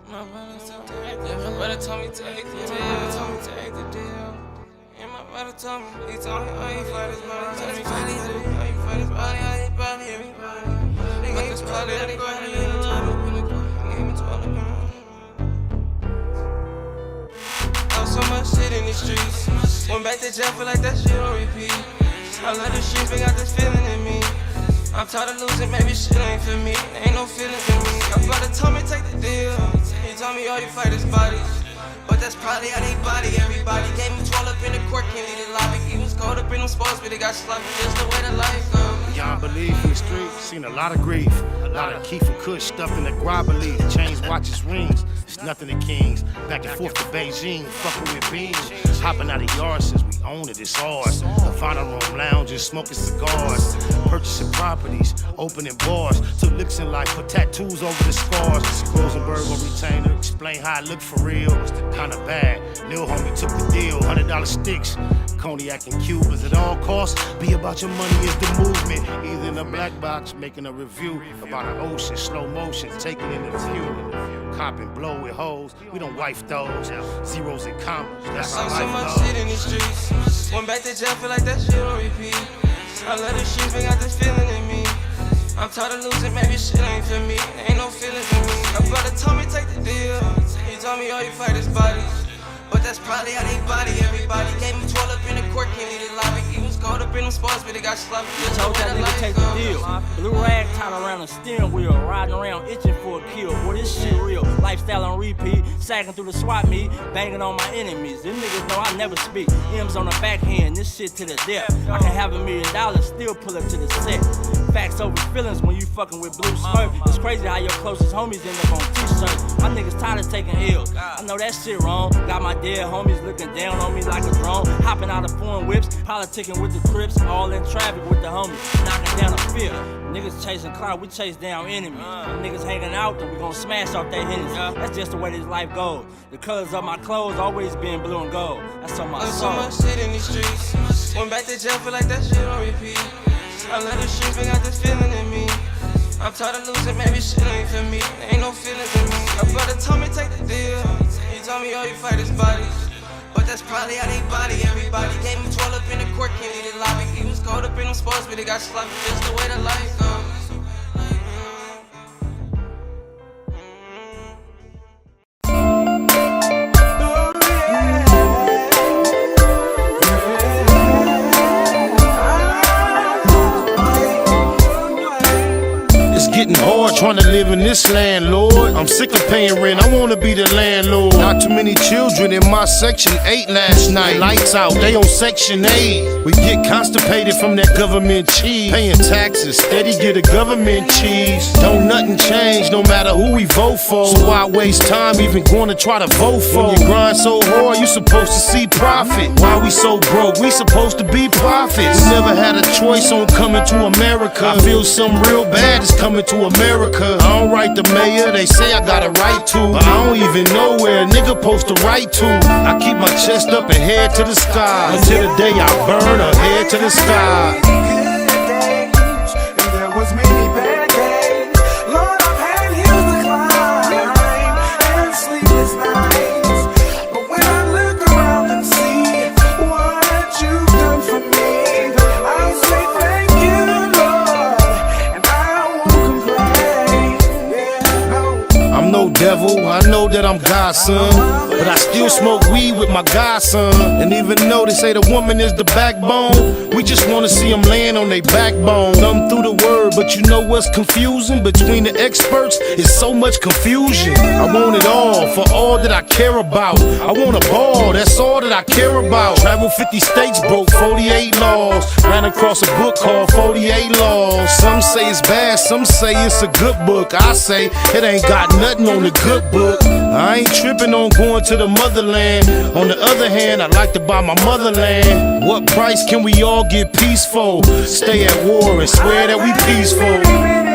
My brother told me take the deal. And my brother told me, he told me, oh, you fight his body, everybody. Oh, you fight his body, everybody. Niggas probably everybody. So much shit in the streets. Went back to jail, feel like that shit on repeat. I love the streets, but got this feeling in me. I'm tired of losing, maybe shit ain't for me. Ain't no feelings in me. My brother told me take the deal. He told me all you fight is bodies. But that's probably how they body everybody. Gave him 12 up in the court, can't leave the lobby. He was caught up in them sports, but they got sloppy. Just the way the life goes. Beyond belief in the street, seen a lot of grief. A lot of Keith and Kush stuffed in the grobberly. Chains, watches, rings. It's nothing to kings. Back and forth to Beijing, fucking with beans. Hopping out of yard since we own it, it's ours. The final room lounges, smoking cigars. Purchasing properties, opening bars. Took licks in life, put tattoos over the scars. Rosenberg on retainer, explain how I look for real. Kinda bad, Lil homie took the deal. $100 sticks, cognac and Cubans at all costs. Be about your money is the movement. Either in a black box, making a review about an ocean, slow motion, taking in the view. Cop and blow with hoes, we don't wife those. Zeros and commas, that's how so life much goes. shit in the streets. Went back to jail, feel like that shit on repeat. I love the streets, but got this feeling in me. I'm tired of losing, maybe shit ain't for me. Ain't no feelings in me. My brother told me take the deal. He told me all you fight is bodies. But that's probably how they body everybody. Gave him 12 up in the court, can't leave the lobby. He was caught up in them sports, but they got sloppy. Just Told that nigga take the deal. Blue rag tied around the steering wheel, riding around itching for a kill. Boy, this shit real. Lifestyle on repeat, sagging through the swap meet, banging on my enemies. Them niggas know I never speak. M's on the backhand, this shit to the depth. I can have $1 million, still pull up to the set. Facts over feelings when you fucking with Blue Smurf. It's crazy how your closest homies end up on t-shirts. My niggas tired of taking L's. I know that shit wrong. Got my dead homies looking down on me like a drone. Hopping out of foreign whips, politicking with the Crips, all in traffic with the homies, knocking down a field. Niggas chasing clout, we chase down enemies. Niggas hanging out, then we gon' smash off their Hennessy. That's just the way this life goes. The colors of my clothes always been blue and gold. That's on my soul. So much shit in these streets. Went back to jail, feel like that shit on repeat. I love the streets, but got this feeling in me. I'm tired of losing, maybe shit ain't for me. Ain't no feelings in me. My brother told me take the deal. He told me all you fight is bodies. But that's probably how they body everybody. Gave him 12 up in the court, can't leave the lobby. He was caught up in them sports, but they got sloppy. Just the way the life goes. Getting hard trying to live in this land, Lord. I'm sick of paying rent, I wanna be the landlord. Not too many children in my section 8 last night. Lights out, they on section 8. We get constipated from that government cheese. Paying taxes, steady get a government cheese. Don't nothing change no matter who we vote for. So why waste time even going to try to vote for? When you grind so hard, you supposed to see profit. Why we so broke? We supposed to be prophets. We never had a choice on coming to America. I feel something real bad is coming to America. I don't write the mayor, they say I got a right to, but I don't even know where a nigga supposed to write to. I keep my chest up and head to the sky until the day I burn or head to the sky. Devil, I know that I'm God's son, but I still smoke weed with my godson. And even though they say the woman is the backbone, we just wanna see them laying on their backbone. Thumb through the word, but you know what's confusing? Between the experts, it's so much confusion. I want it all, for all that I care about. I want a ball, that's all that I care about. Travel 50 states, broke 48 laws. Ran across a book called 48 Laws. Some say it's bad, some say it's a good book. I say it ain't got nothing on the good book. I ain't tripping on going to the motherland. On the other hand, I like to buy my motherland. What price can we all get peaceful? Stay at war and swear that we peaceful.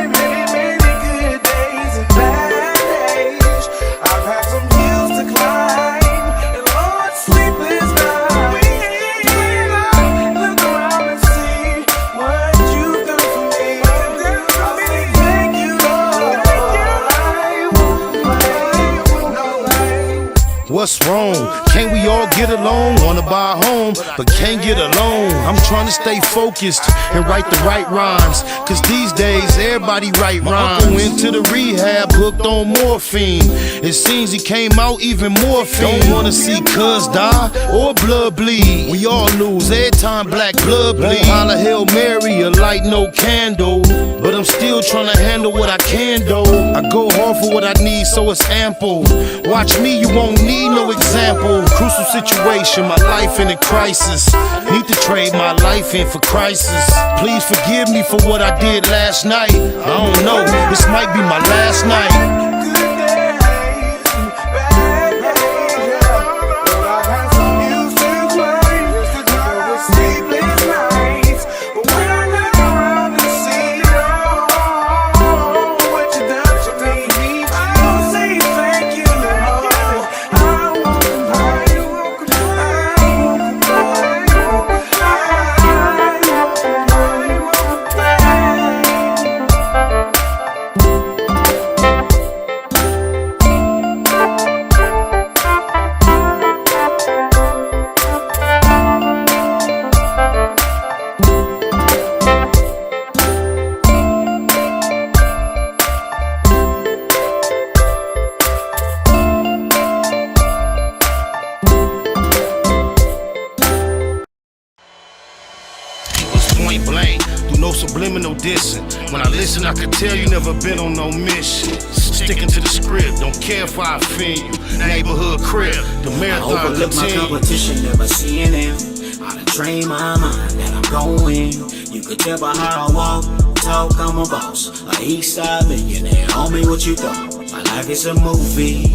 What's wrong? Can't we all get along? Wanna buy a home, but can't get along. I'm trying to stay focused and write the right rhymes, cause these days everybody write rhymes. Uncle went to the rehab, hooked on morphine. It seems he came out even more fiend. Don't wanna see cuz die or blood bleed. We all lose every time black blood bleed. Holla Hail Mary, a light no candle, but I'm still trying to handle what I can do. I go hard for what I need, so it's ample. Watch me, you won't need no example. Crucial situation, my life in a crisis. Need to trade my life in for crisis. Please forgive me for what I did last night. I don't know, this might be my last night. Point blank, do no subliminal dissing. When I listen, I can tell you never been on no mission. Sticking to the script, don't care if I offend you. Neighborhood crib, the marathon I overlook my competition, never seeing them. I done trained my mind that I'm going. You could tell by how I walk, talk, I'm a boss. A east side millionaire, homie, what you thought? My life is a movie.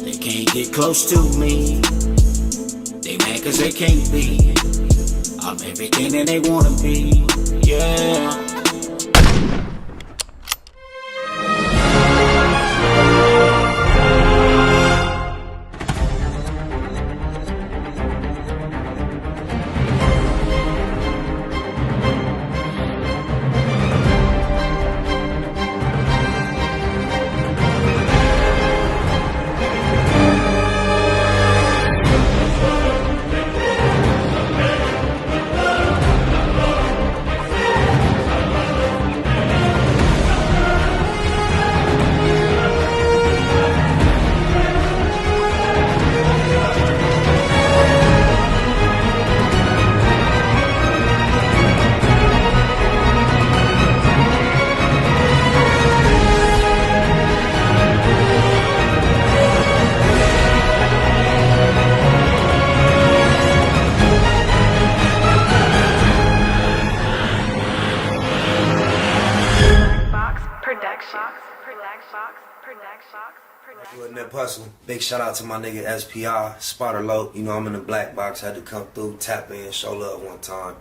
They can't get close to me. They mad cause they can't be. I'm everything that they wanna be, yeah. Big shout out to my nigga SPI, Spotter Low. You know I'm in the black box, had to come through, tap in, show love one time.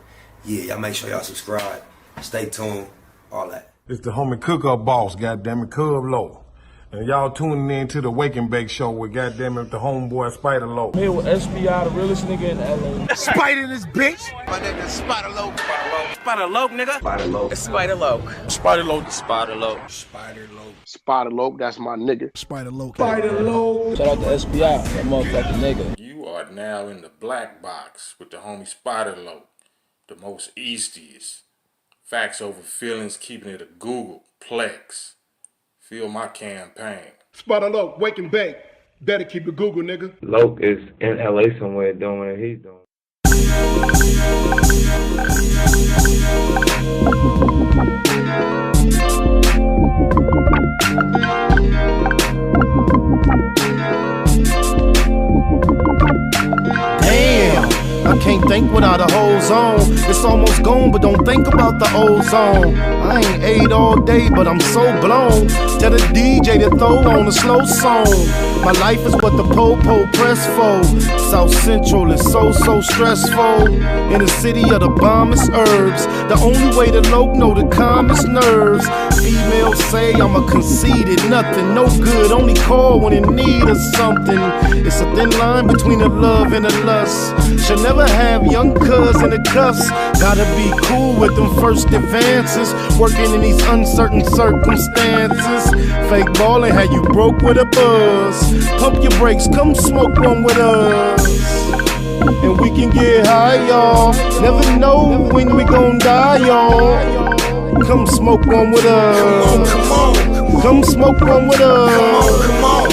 Yeah, y'all make sure y'all subscribe, stay tuned, all that. It's the homie cook-up boss, goddammit, Cub Low. And y'all tuning in to the Wake and Bake Show with goddammit the homeboy Spider Low. Here with SPI, the realest nigga in LA. Spider this bitch! My name is Spider Low. Spider Low, nigga. Spider Low. Spider Low. Spider Low. Spider Low. Spider Low. Spider Low, that's my nigga. Spider Low. Spider Low. Shout out to SPI, that motherfucking nigga. You are now in the black box with the homie Spider Low, the most eastiest. Facts over feelings, keeping it a Google Plex. Feel my campaign. Spider Low, Wake and Bake. Better keep it Google, nigga. Loke is in LA somewhere doing what he's doing. I can't think without a whole zone. It's almost gone, but don't think about the old zone. I ain't ate all day, but I'm so blown. Tell the DJ to throw on a slow song. My life is what the po-po press for. South Central is so stressful. In the city of the bombest herbs. The only way to low know the calmest nerves. Females say I'm a conceited nothing, no good, only call when in need of something. It's a thin line between the love and the lust. Should never have young cuz in the cuffs. Gotta be cool with them first advances. Working in these uncertain circumstances. Fake ballin' had you broke with a buzz. Pump your brakes, come smoke one with us. And we can get high, y'all. Never know when we gon' die, y'all. Come smoke one with us. Come on. Come smoke one with us. Come on.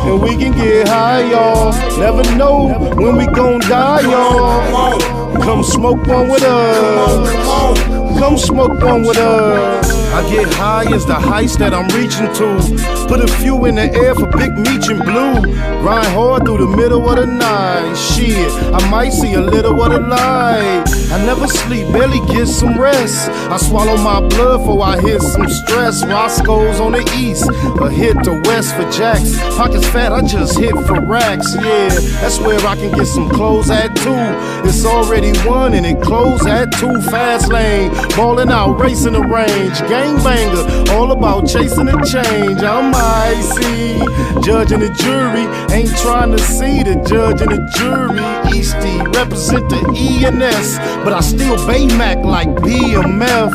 And we can get high, y'all. Never know when we gon' die, y'all. Come smoke one with us. Come smoke one with us. I get high as the heights that I'm reaching to. Put a few in the air for Big Meech and Blue. Grind hard through the middle of the night. Shit, I might see a little of the light. I never sleep, barely get some rest. I swallow my blood before I hit some stress. Roscoe's on the east, a hit to west for jacks. Pockets fat, I just hit for racks. Yeah, that's where I can get some clothes at too. It's already 1 and it close at 2. Fast lane, ballin' out, racing the range. Gangbanger, all about chasing the change. I'm icy, judge and the jury. Ain't trying to see the judge and the jury. Eastie, represent the E&S, but I still Baymac like BMF.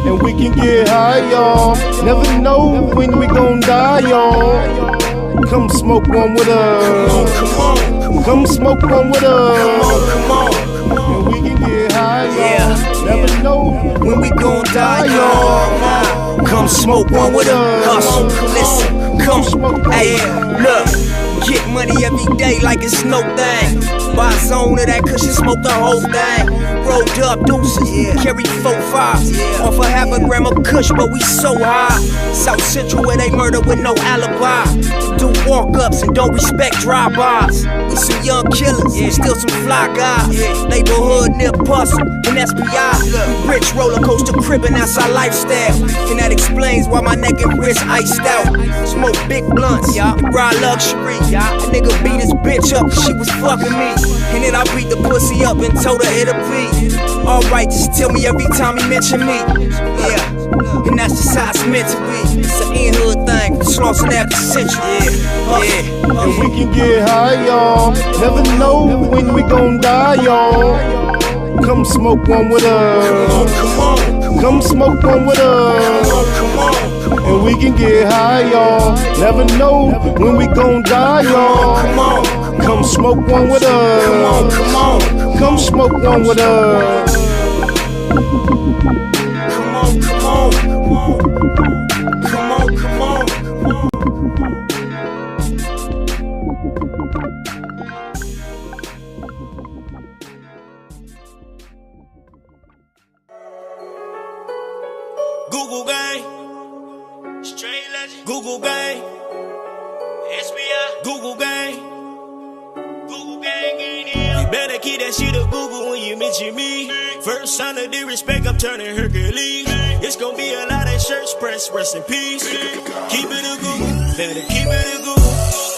And we can get high, y'all. Never know when we gon' die, y'all. Come smoke one with us. Come smoke one with us. Come on. And we can get high, y'all. Never know When we gon' die, y'all. Come smoke one with us. Listen, come. Hey, look. Get money every day like it's no thing. Buy a zone of that cushion, smoke the whole thing. Rolled up deuces, carry 4-5. Off a half a gram of kush, but we so high. South Central where they murder with no alibi. Do walk-ups and don't respect drive-bys. We some young killers, still some fly guys. Neighborhood near Bustle and SPI. We rich roller coaster cribbing, that's our lifestyle. And that explains why my neck and wrist iced out. Smoke big blunts, and ride luxury. A nigga beat his bitch up cause she was fucking me. And then I beat the pussy up and told her it'll be alright, just tell me every time he mention me. Yeah, and that's just how it's meant to be. It's an in-hood thing, Slauson after century. and we can get high, y'all. Never know when we gon' die, y'all. Come smoke one with us. Come smoke one with us. And we can get high, y'all. Never know when we gon' die, y'all. Come smoke one with us. Come smoke one with us. Come on, come on, come on. Come on, come on. Google gang, straight legend. Google gang, SBI. Google gang, Google gang in here. You better keep that shit a Google when you mention me. First sign of disrespect, I'm turning Hercules. It's gonna be a lot of shirts pressed, rest in peace. Keep it a Google, better keep it a Google.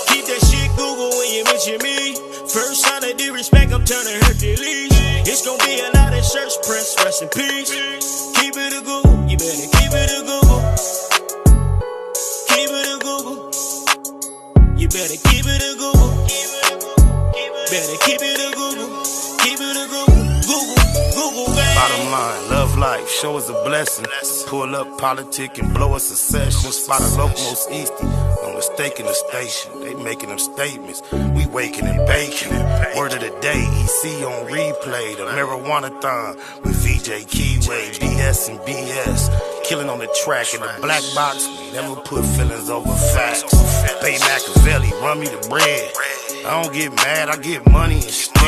Keep that shit Google when you mention me. First sign of disrespect, I'm turning Hercules. It's gonna be a lot of shirts pressed, rest in peace. Keep it a Google, you better keep it a Google. Keep it a Google. You better keep it a Google. Better keep it a Google. Keep it a Google. Google, gang. Bottom line, love life, show us a blessing. Pull up politic and blow us a session. Spot a local most easty, no mistake in the station. They making them statements, we waking and baking. Word of the day, EC on replay. The marijuana-thon with VJ Keyway, BS and BS. Killing on the track in the black box, we never put feelings over facts. Pay Machiavelli, run me the bread. I don't get mad, I get money instead.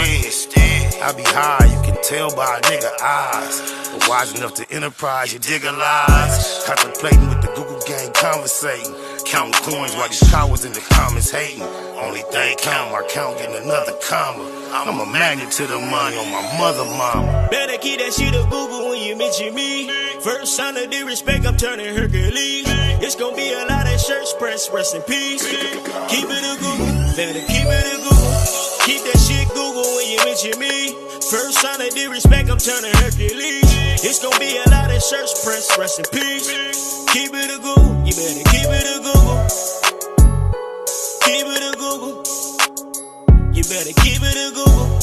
I be high, you can tell by a nigga eyes. But wise enough to enterprise, you dig a lies. Contemplating with the Google gang, conversating. Counting coins while these cowards in the comments hating. Only thing count, my count getting another comma. I'm a magnet to the money on my mother mama. Better keep that shit a Google when you mention me. First sign of disrespect, I'm turning Hercules. It's gonna be a lot of shirts pressed, rest in peace. Keep it a Google, better keep it a Google. Keep that shit Google when you mention me. First sign of disrespect, I'm turning Hercules. It's gonna be a lot of shirts pressed, rest in peace. Keep it a Google, you better keep it a Google. Keep it a Google. You better keep it a Google.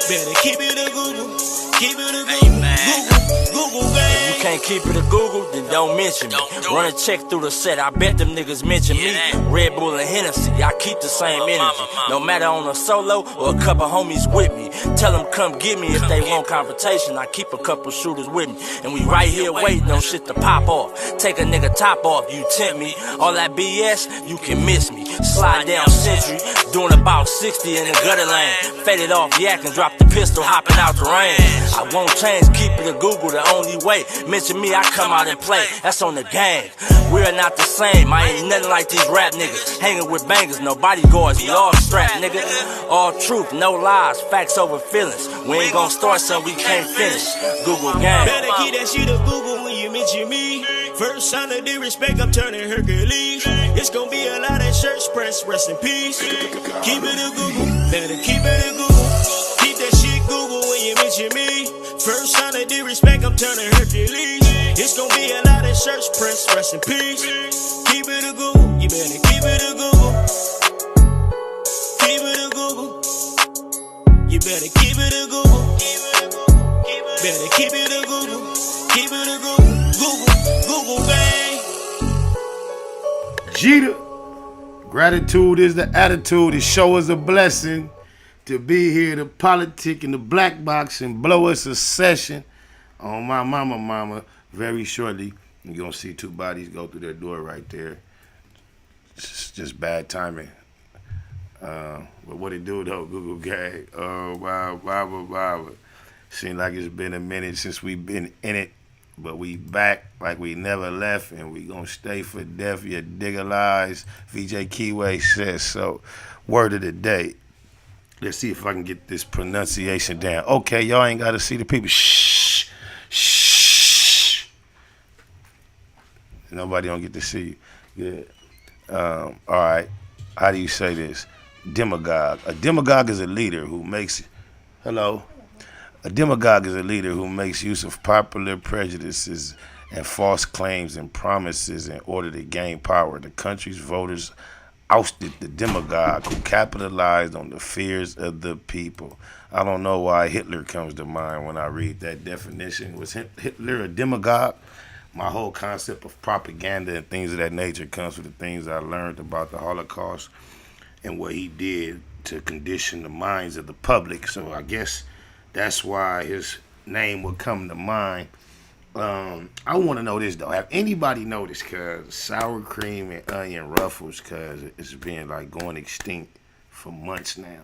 Better keep it a Google. Keep it a Google. Google, gang. You can't keep it a Google, then don't mention me. Run a check through the set, I bet them niggas mention me. Red Bull and Hennessy, I keep the same energy. No matter on a solo or a couple homies with me. Tell them come get me if they want confrontation. I keep a couple shooters with me. And we right here waiting on shit to pop off. Take a nigga top off, you tempt me. All that BS, you can miss me. Slide down Century, doing about 60 in the gutter lane. Faded off yak and drop the pistol, hopping out the rain. I won't change, keep it a Google, the only way. Mention me, I come out and play. That's on the gang. We're not the same. I ain't nothing like these rap niggas. Hanging with bangers, no bodyguards, we all strapped, nigga. All truth, no lies, facts over feelings. We ain't gon' start something we can't finish. Google gang. Better keep that shit a Google when you mention me. First sign of disrespect, I'm turning Hercules. It's gonna be a lot of church press, rest in peace. Keep it a Google, better keep it a Google. Keep that shit Google when you mention me. First sign of disrespect, I'm turning Hercules. It's gonna be a lot of church press, rest in peace. Keep it a Google, you better keep it a Google. Keep it a Google. You better keep it a Google. Better keep it a Google. Keep it a Google. Google, bang. Jeter. Gratitude is the attitude. It show us a blessing to be here to politic in the black box and blow us a session on my mama very shortly. You're going to see two bodies go through that door right there. It's just bad timing. But what it do though, Google gang? Wow. Seems like it's been a minute since we've been in it, but we back like we never left, and we gonna stay for death. You digger lies. VJ Keyway says so. Word of the day. Let's see if I can get this pronunciation down. Okay, y'all ain't gotta see the people. Shh. Nobody don't get to see you. Good. All right. How do you say this? Demagogue. A demagogue is a leader who makes. Hello. A demagogue is a leader who makes use of popular prejudices and false claims and promises in order to gain power. The country's voters ousted the demagogue who capitalized on the fears of the people. I don't know why Hitler comes to mind when I read that definition. Was Hitler a demagogue? My whole concept of propaganda and things of that nature comes from the things I learned about the Holocaust and what he did to condition the minds of the public. So I guess that's why his name would come to mind. I want to know this, though. Have anybody noticed, cuz sour cream and onion ruffles, cuz it's been like going extinct for months now,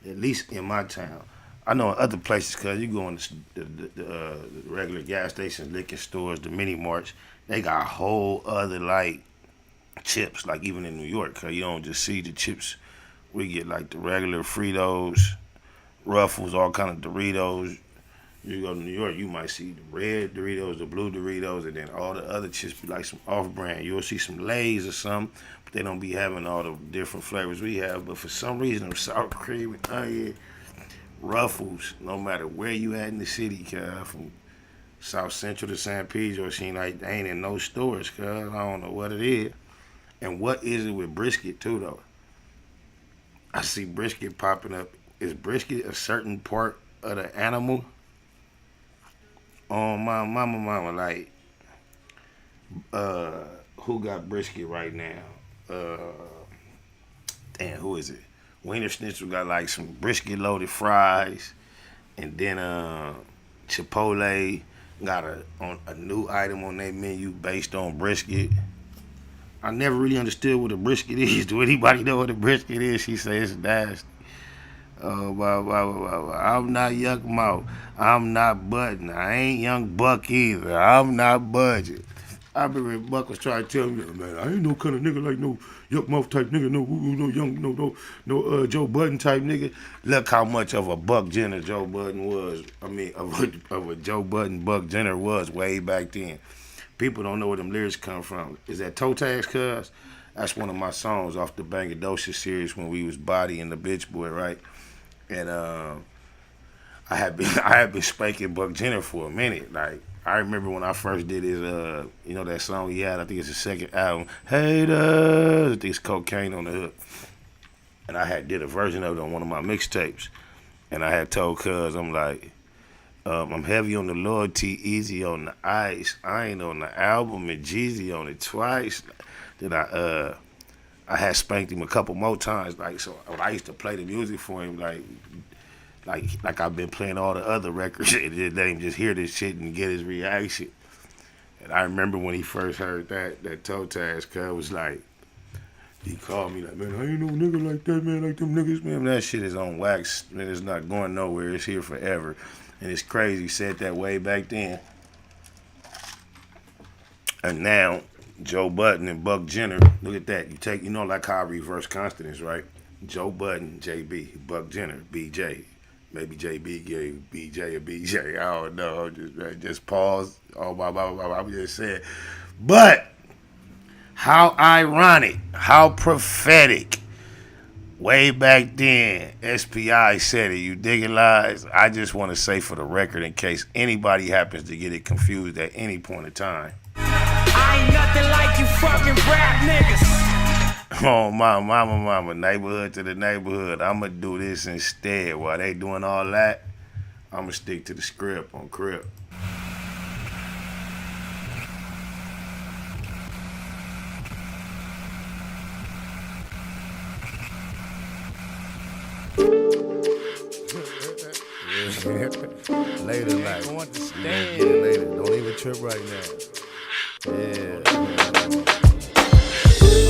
at least in my town. I know in other places, cuz you go in the regular gas stations, liquor stores, the mini marts, they got whole other like chips, like even in New York, cuz you don't just see the chips. We get like the regular Fritos, Ruffles, all kind of Doritos. You go to New York, you might see the red Doritos, the blue Doritos, and then all the other chips be like some off-brand. You'll see some Lay's or something, but they don't be having all the different flavors we have. But for some reason, them sour cream and onion Ruffles, no matter where you at in the city, from South Central to San Pedro, it seems like they ain't in no stores, cuz I don't know what it is. And what is it with brisket, too, though? I see brisket popping up. Is brisket a certain part of the animal? Oh, my mama, like, who got brisket right now? Damn, who is it? Wiener Schnitzel got like some brisket loaded fries, and then Chipotle got a new item on their menu based on brisket. I never really understood what a brisket is. Do anybody know what a brisket is? She says it's nasty. I'm not Yuck Mouth. I'm not Budden. I ain't Young Buck either. I'm not Budget. I remember Buck was trying to tell me, man, I ain't no kind of nigga like no Yuck Mouth type nigga, no Joe Budden type nigga. Look how much of a Buck Jenner Joe Budden was. I mean, of a Joe Budden Buck Jenner was way back then. People don't know where them lyrics come from. Is that Toe Tags, cuz? That's one of my songs off the Bangadosha series when we was bodying the bitch boy, right? And I had been spanking Buck Jenner for a minute. Like, I remember when I first did his, that song he had, I think it's his second album, Haters, I think it's Cocaine on the Hook. and I had did a version of it on one of my mixtapes. And I had told Cuz, I'm like, I'm heavy on the loyalty, easy on the ice. I ain't on the album and Jeezy on it twice. Then I had spanked him a couple more times. Like, so when I used to play the music for him, like I've been playing all the other records, and let him just hear this shit and get his reaction. And I remember when he first heard that Toe Tags, Cuz was like, he called me like, man, I ain't no nigga like that, man, like them niggas, man. That shit is on wax, man. It's not going nowhere. It's here forever. And it's crazy. He said that way back then. And now, Joe Budden and Buck Jenner, look at that. You know, like how I reverse consonants, right? Joe Budden, JB, Buck Jenner, BJ. Maybe JB gave BJ or BJ. I don't know. Just pause. Oh, blah, blah, blah, blah. I'm just saying. But how ironic, how prophetic. Way back then, SPI said it. You digging lies? I just want to say for the record, in case anybody happens to get it confused at any point in time. I ain't nothing like you fucking rap niggas. Oh, my mama, neighborhood to the neighborhood. I'ma do this instead. While they doing all that, I'ma stick to the script on Crip. Later night. Get it later. Don't even trip right now. Yeah.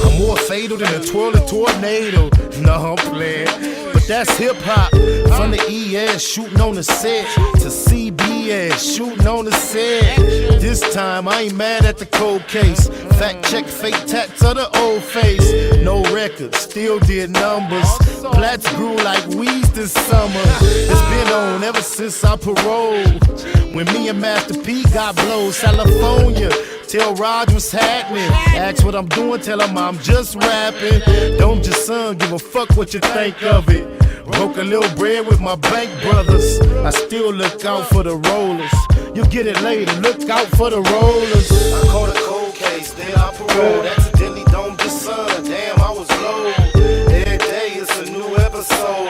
I'm more fatal than a twirling tornado. No, I'm playing. But that's hip hop. From the ES shooting on the set to CBS shooting on the set. This time I ain't mad at the cold case. Fact check fake tats of the old face. No record, still did numbers. Plats grew like weeds this summer. It's been on ever since I paroled. When me and Master P got blows, California. Tell Raj what's happening. Ask what I'm doing, tell him I'm just rapping. Don't just son give a fuck what you think of it. Broke a little bread with my bank brothers. I still look out for the rollers. You'll get it later, look out for the rollers. I caught a cold case, then I paroled. Accidentally domed the sun, damn I was low. Every day it's a new episode.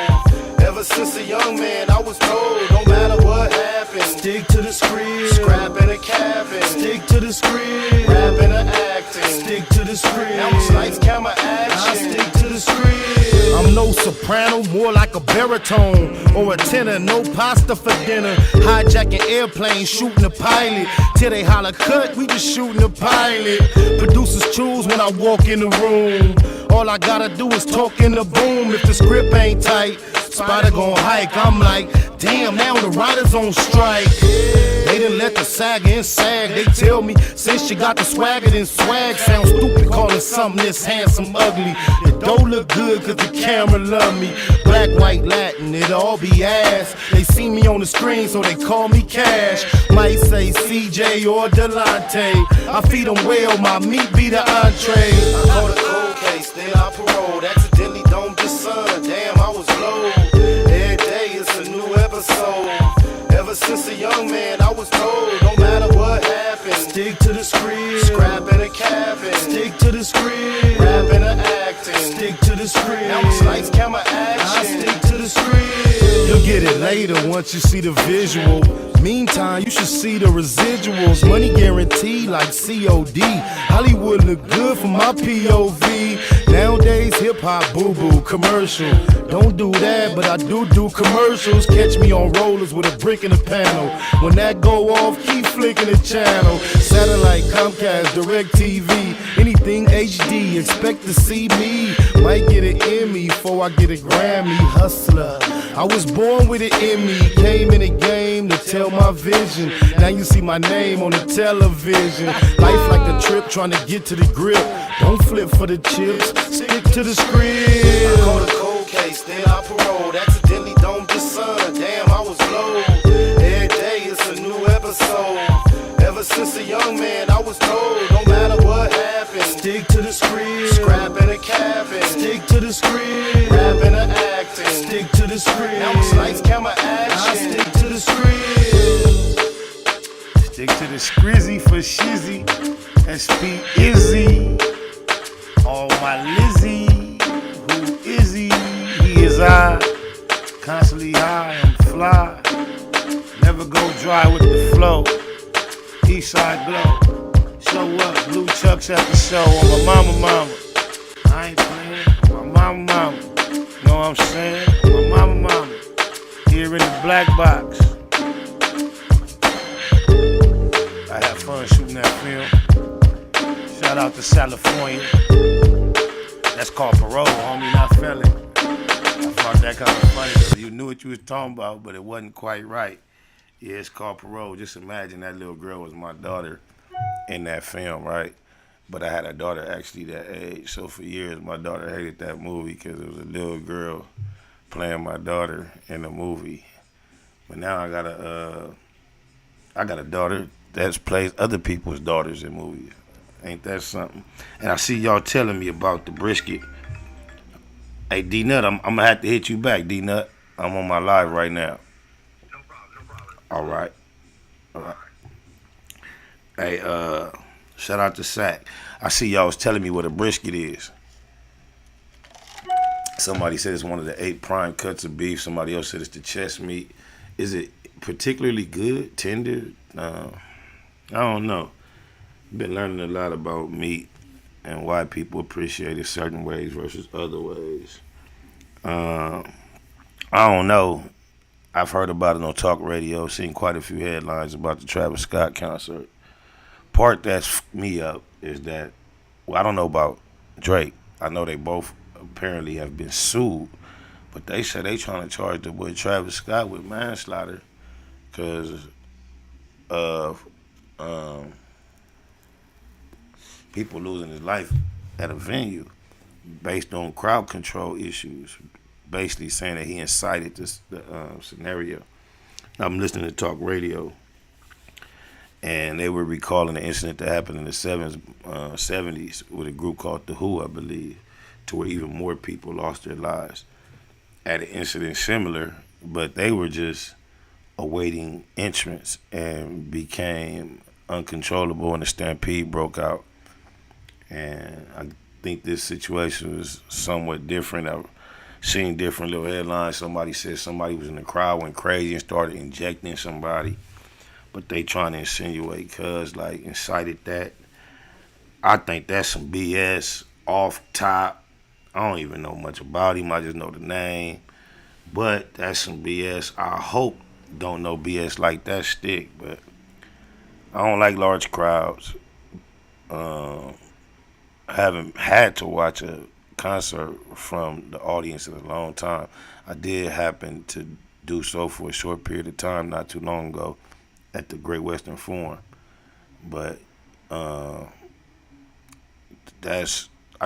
Ever since a young man I was told, no matter what happens, stick to the script. Scrapping a cabin, stick to the script. Rapping or acting, stick to the script. Now it's lights, camera, action, I stick to the script. I'm no soprano, more like a baritone or a tenor. No pasta for dinner. Hijacking airplanes, shooting a pilot. Till they holler cut, we just shooting a pilot. Producers choose when I walk in the room. All I gotta do is talk in the boom. If the script ain't tight, Spider gon' hike. I'm like, damn, now the writers on strike. They done let the saga and sag. They tell me, since you got the swagger, then swag sounds stupid. Calling something this handsome ugly. It don't look good cause the camera love me. Black, white, Latin, it all be ass. They see me on the screen so they call me Cash. Might say CJ or Delante. I feed them well, my meat be the entree. I caught a cold case, then I paroled. Accidentally domed the sun, damn I was low. Every day it's a new episode. Ever since a young man I was told, no matter what happens, stick to the script. Scrapping a cabin, stick to the script. Rapping or acting, stick to the script. Now it's lights, camera, action, I stick to the script. You'll get it later once you see the visual. Meantime, you should see the residuals. Money guaranteed like COD. Hollywood look good for my POV. Nowadays, hip-hop boo-boo, commercial. Don't do that, but I do commercials. Catch me on rollers with a brick in the panel. When that go off, keep flicking the channel. Satellite, Comcast, DirecTV, anything HD, expect to see me. Might get an Emmy before I get a Grammy. Hustler, I was born with it in me. Came in the game to tell my vision. Now you see my name on the television. Life like a trip, trying to get to the grip. Don't flip for the chips, stick to the script. I caught a cold case, then I paroled. Accidentally domed the sun, damn I was low. Every day it's a new episode. Ever since a young man I was told, no matter what happens, stick to the script. Scrapping a cabin, stick to the script. Rapping or acting, stick to the script. Now it's lights, camera, action, I stick to the script. Stick to the scrizzy for shizzy. SP Izzy. All my Lizzie, who is he? reside. Constantly high, I'm fly. Never go dry with the flow. Eastside glow. Show up, blue chucks at the show. On my mama. I ain't playing. My mama. Know what I'm saying? My mama. Here in the black box. I had fun shooting that film. Shout out to California. That's called parole, homie, not felon. I thought that kind of funny because you knew what you was talking about, but it wasn't quite right. Yeah, it's called parole. Just imagine that little girl was my daughter in that film, right? But I had a daughter actually that age. So for years, my daughter hated that movie because it was a little girl playing my daughter in the movie. But now I got a daughter that plays other people's daughters in movies. Ain't that something? And I see y'all telling me about the brisket. Hey, D-Nut, I'm going to have to hit you back, D-Nut. I'm on my live right now. No problem. All right. Hey, shout out to Sack. I see y'all was telling me what a brisket is. Somebody said it's one of the 8 prime cuts of beef. Somebody else said it's the chest meat. Is it particularly good, tender? I don't know. Been learning a lot about meat and why people appreciate it certain ways versus other ways. I don't know. I've heard about it on talk radio, seen quite a few headlines about the Travis Scott concert. Part that's me up is that, well, I don't know about Drake. I know they both apparently have been sued, but they said they trying to charge the boy Travis Scott with manslaughter because of people losing his life at a venue based on crowd control issues, basically saying that he incited this scenario. I'm listening to talk radio, and they were recalling an incident that happened in the 70s with a group called The Who, I believe, to where even more people lost their lives at an incident similar, but they were just awaiting entrance and became uncontrollable, and a stampede broke out. And I think this situation was somewhat different. I've seen different little headlines. Somebody said somebody was in the crowd, went crazy and started injecting somebody. But they trying to insinuate cuz like incited that. I think that's some BS off top. I don't even know much about him. I just know the name. But that's some BS. I hope don't know BS like that stick. But I don't like large crowds. I haven't had to watch a concert from the audience in a long time. I did happen to do so for a short period of time not too long ago at the Great Western Forum. But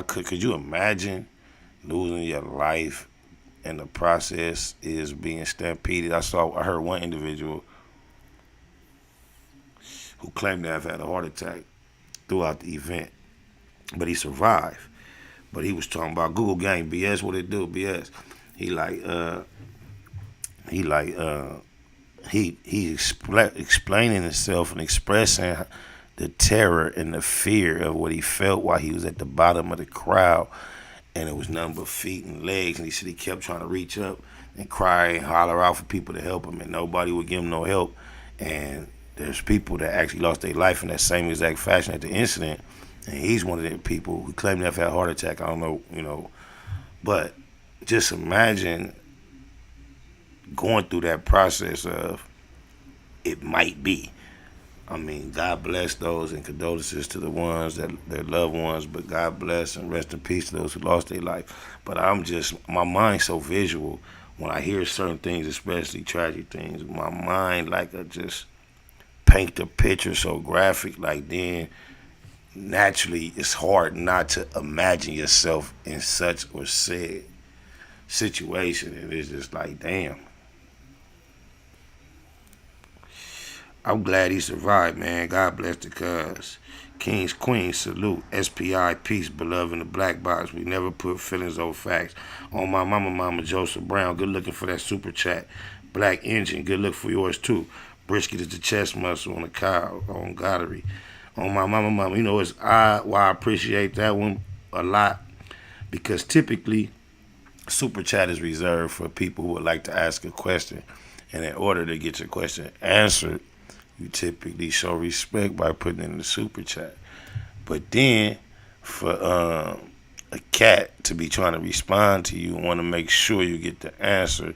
could you imagine losing your life and the process is being stampeded? I heard one individual who claimed to have had a heart attack throughout the event, but he survived. But he was talking about Google Gang BS. What it do? BS. He explaining himself and expressing the terror and the fear of what he felt while he was at the bottom of the crowd, and it was nothing but feet and legs. And he said he kept trying to reach up and cry and holler out for people to help him, and nobody would give him no help. And there's people that actually lost their life in that same exact fashion at the incident. And he's one of the people who claimed to have had a heart attack. I don't know, but just imagine going through that process of it might be. I mean, God bless those and condolences to the ones that their loved ones, but God bless and rest in peace to those who lost their life. But my mind's so visual when I hear certain things, especially tragic things. My mind just paint the picture so graphic, like then naturally it's hard not to imagine yourself in such or said situation. And it's just like, damn. I'm glad he survived, man. God bless the cuz. Kings, Queens, salute. SPI, peace, beloved in the black box. We never put feelings over facts. On my mama, Joseph Brown. Good looking for that super chat. Black Engine, good look for yours too. Brisket is the chest muscle on the cow, on Goddard. On my mama, it's odd why I appreciate that one a lot, because typically Super chat is reserved for people who would like to ask a question. And in order to get your question answered, you typically show respect by putting in the super chat. But then, for a cat to be trying to respond to you, want to make sure you get the answer,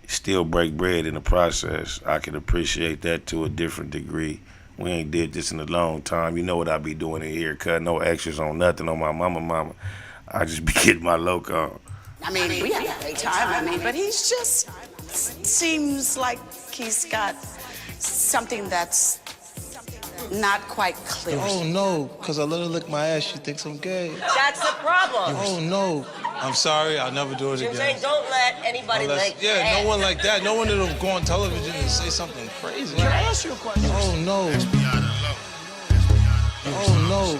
still break bread in the process. I can appreciate that to a different degree. We ain't did this in a long time. You know what I be doing in here, cut no extras on nothing on my mama. I just be getting my loco on. I mean, we had a great time, but he's just seems like he's got something that's not quite clear. Oh no, because I let her lick my ass, she thinks I'm gay. That's the problem. Oh no. I'm sorry, I'll never do it again. You're saying don't let anybody lick your ass. No one like that. No one that'll go on television and say something crazy. Can I ask you a question? Oh no. Oh no.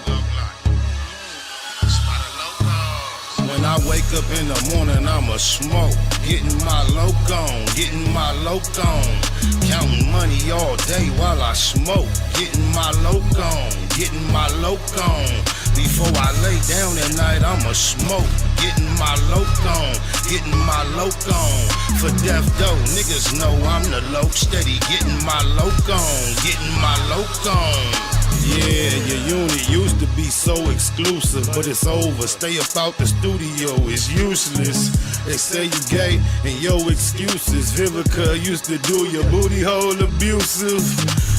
When I wake up in the morning, I'ma smoke. Getting my loco on, getting my loco on. Counting money all day while I smoke. Getting my loco on, getting my loco on. Before I lay down at night, I'ma smoke. Getting my loco on, getting my loco on. For death though, niggas know I'm the loc. Steady getting my loco on, getting my loco on. Yeah, your unit used to be so exclusive, but it's over. Stay about the studio, it's useless. They say you gay, and your excuses. Vivica used to do your booty hole abusive.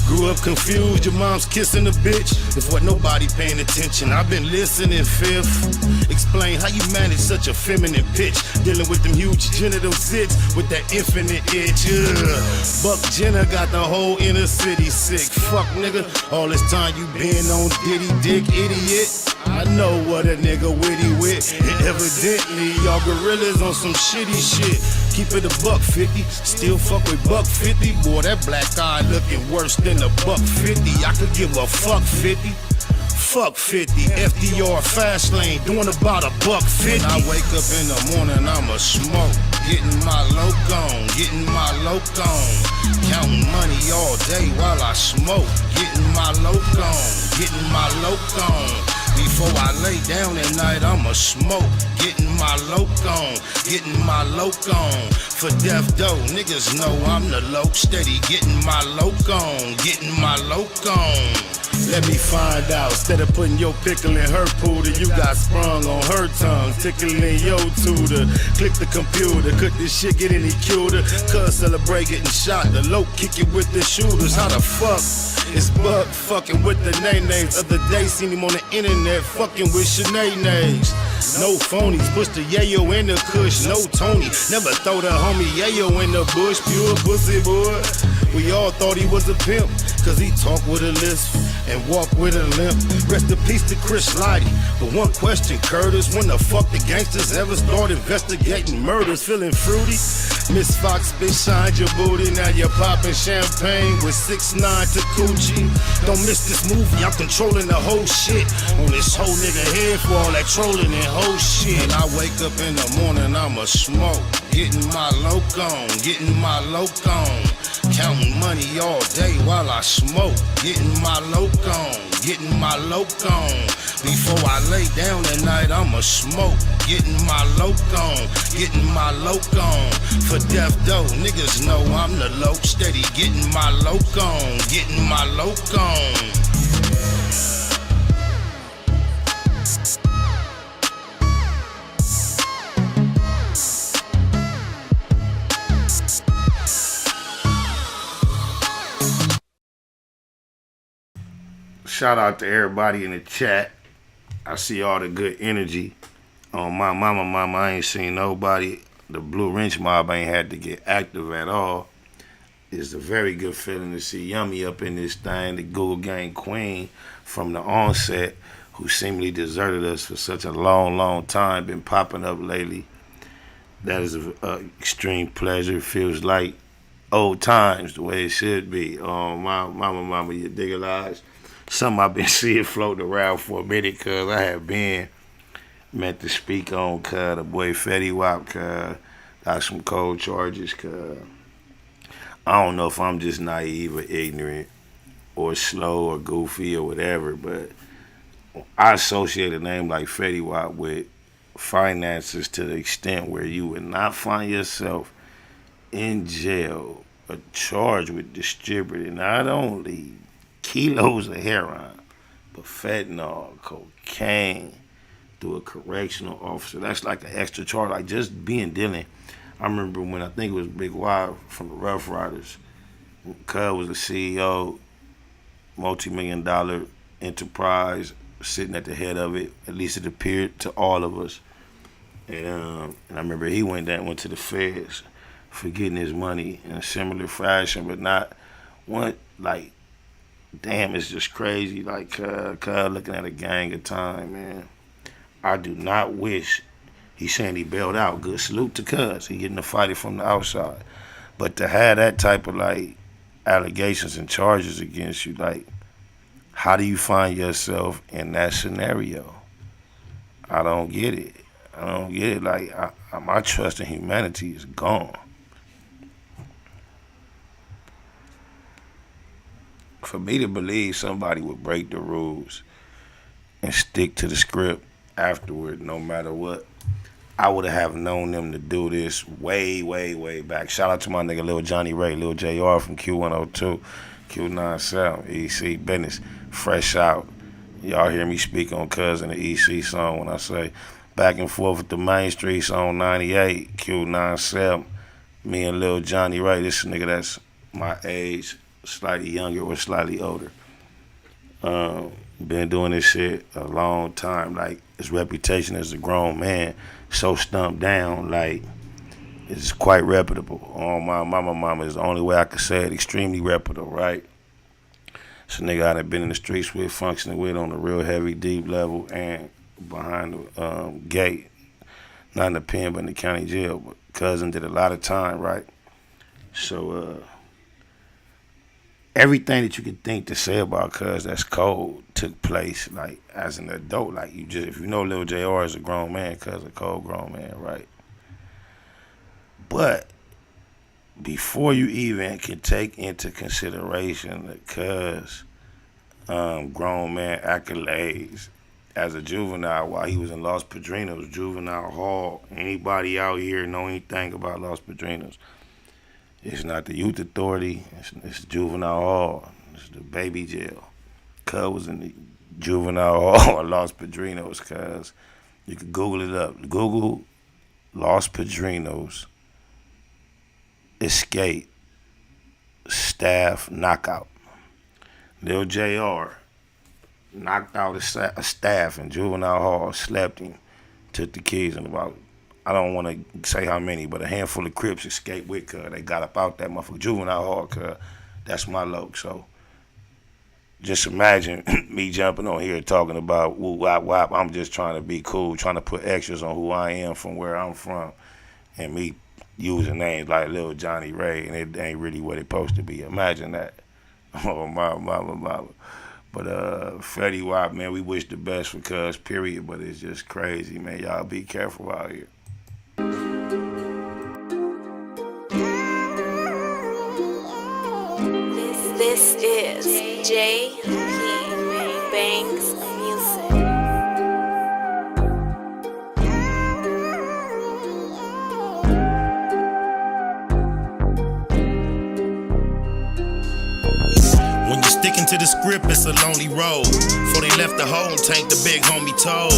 Grew up confused, your mom's kissing a bitch. If what nobody paying attention, I've been listening, fifth. Explain how you manage such a feminine pitch. Dealing with them huge genital zits with that infinite itch. Buck Jenner got the whole inner city sick. Fuck nigga, all this time you been on Diddy Dick, idiot. I know what a nigga witty with. And evidently, y'all gorillas on some shitty shit. Keep it $1.50, still fuck with $1.50. Boy, that black eye looking worse than $1.50. I could give a fuck 50. Fuck 50, FDR fast lane, doing about $1.50. When I wake up in the morning, I'ma smoke. Getting my loco on, getting my loco on. Counting money all day while I smoke. Getting my loco on, getting my loco on. Before I lay down at night, I'ma smoke. Getting my loco on, getting my loco on. For death though, niggas know I'm the loc. Steady getting my loco on, getting my loco on. Let me find out, instead of putting your pickle in her pooter, you got sprung on her tongue, tickling your tutor. Click the computer, could this shit get any cuter? Cuz celebrate getting shot, the loc kick it with the shooters. How the fuck is Buck fucking with the names? Other day seen him on the internet fucking with Sinead. No phonies, push the yayo in the kush, no Tony. Never throw the homie yayo in the bush, pure pussy boy. We all thought he was a pimp, cause he talk with a lisp and walk with a limp. Rest in peace to Chris Lighty. But one question, Curtis, when the fuck the gangsters ever start investigating murders? Feeling fruity? Miss Fox bitch shined your booty, now you're popping champagne with 6ix9ine to Coochie. Don't miss this movie, I'm controlling the whole shit. On this whole nigga head for all that trolling and whole shit. When I wake up in the morning, I'ma smoke. Getting my loco on, getting my loco on. Counting money all day while I smoke. Getting my loco on, getting my loco on. Before I lay down at night, I'ma smoke. Getting my loco on, getting my loco on. For death though, niggas know I'm the loc. Steady getting my loco on, getting my loco on. Shout out to everybody in the chat. I see all the good energy. On my mama, I ain't seen nobody. The Blue Wrench Mob ain't had to get active at all. It's a very good feeling to see Yummy up in this thing, the Google Gang Queen from the onset, who seemingly deserted us for such a long time, been popping up lately. That is an extreme pleasure. It feels like old times, the way it should be. My mama, you dig it, lies? Something I've been seeing floating around for a minute, cuz I have been meant to speak on, cuz the boy Fetty Wap, cuz got some cold charges, cuz I don't know if I'm just naive or ignorant or slow or goofy or whatever, but I associate a name like Fetty Wap with finances to the extent where you would not find yourself in jail or charged with distributing not only kilos of heroin, but fentanyl, cocaine through a correctional officer. That's like an extra charge, like just being dealing. I remember when I think it was Big Y from the Rough Riders. Cub was the CEO, multi-million-dollar enterprise, sitting at the head of it. At least it appeared to all of us. And I remember he went to the feds for getting his money in a similar fashion, but not one like. Damn, it's just crazy. Like Cub looking at a gang of time, man. I do not wish. He's saying he bailed out. Good salute to Cuz. He getting to fight it from the outside. But to have that type of like allegations and charges against you, like, how do you find yourself in that scenario? I don't get it. Like, my trust in humanity is gone. For me to believe somebody would break the rules and stick to the script afterward, no matter what, I would have known them to do this way, way, way back. Shout out to my nigga Lil Johnny Ray, Lil JR from Q102, Q97, EC Business, fresh out. Y'all hear me speak on Cousin, the EC song when I say back and forth with the Main Streets on 98, Q97. Me and Lil Johnny Ray, this nigga that's my age, slightly younger or slightly older. Been doing this shit a long time. Like, his reputation as a grown man, so stumped down, like, it's quite reputable. Oh, my mama is the only way I could say it. Extremely reputable, right? It's a nigga I done been in the streets with, functioning with on a real heavy, deep level, and behind the gate. Not in the pen, but in the county jail. But Cousin did a lot of time, right? So, everything that you could think to say about Cuz that's cold took place, like, as an adult. Like, if you know Lil JR is a grown man, Cuz a cold grown man, right? But before you even can take into consideration the Cuz grown man accolades as a juvenile while he was in Los Padrinos Juvenile Hall, anybody out here know anything about Los Padrinos? It's not the youth authority, it's juvenile hall, it's the baby jail. Cuz was in the juvenile hall of Los Padrinos, cuz. You can Google it up. Google Los Padrinos escape staff knockout. Lil JR knocked out a staff in juvenile hall, slept him, took the keys, and about, I don't want to say how many, but a handful of Crips escaped with Cuz. They got up out that motherfucker. Juvenile hall, Cuz. That's my loc. So just imagine me jumping on here talking about woo wop wop. I'm just trying to be cool, trying to put extras on who I am from where I'm from, and me using names like Lil Johnny Ray, and it ain't really what it's supposed to be. Imagine that. Oh, mama. But Fetty Wap, man, we wish the best for Cuz, period. But it's just crazy, man. Y'all be careful out here. This is J.P. Banks Music. When you're sticking to the script, it's a lonely road. Before they left the hole and tanked the big homie told.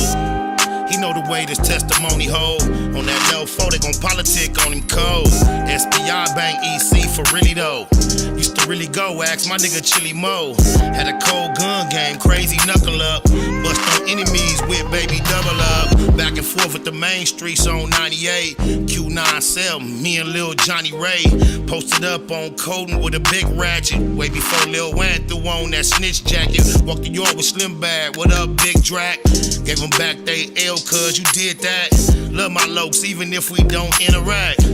He know the way this testimony hold. On that low 4, they gon' politic on him cold. SPI Bank EC for really though. Used to really go, ask my nigga Chili Mo. Had a cold gun game, crazy knuckle up. Bust on enemies with baby double up. Back and forth with the Main Streets on 98. Q97, me and Lil Johnny Ray. Posted up on Colton with a big ratchet. Way before Lil Wayne threw on that snitch jacket. Walked to York with Slim Bag, what up Big Drac? Gave them back they L, cuz you did that. Love my locs even if we don't interact.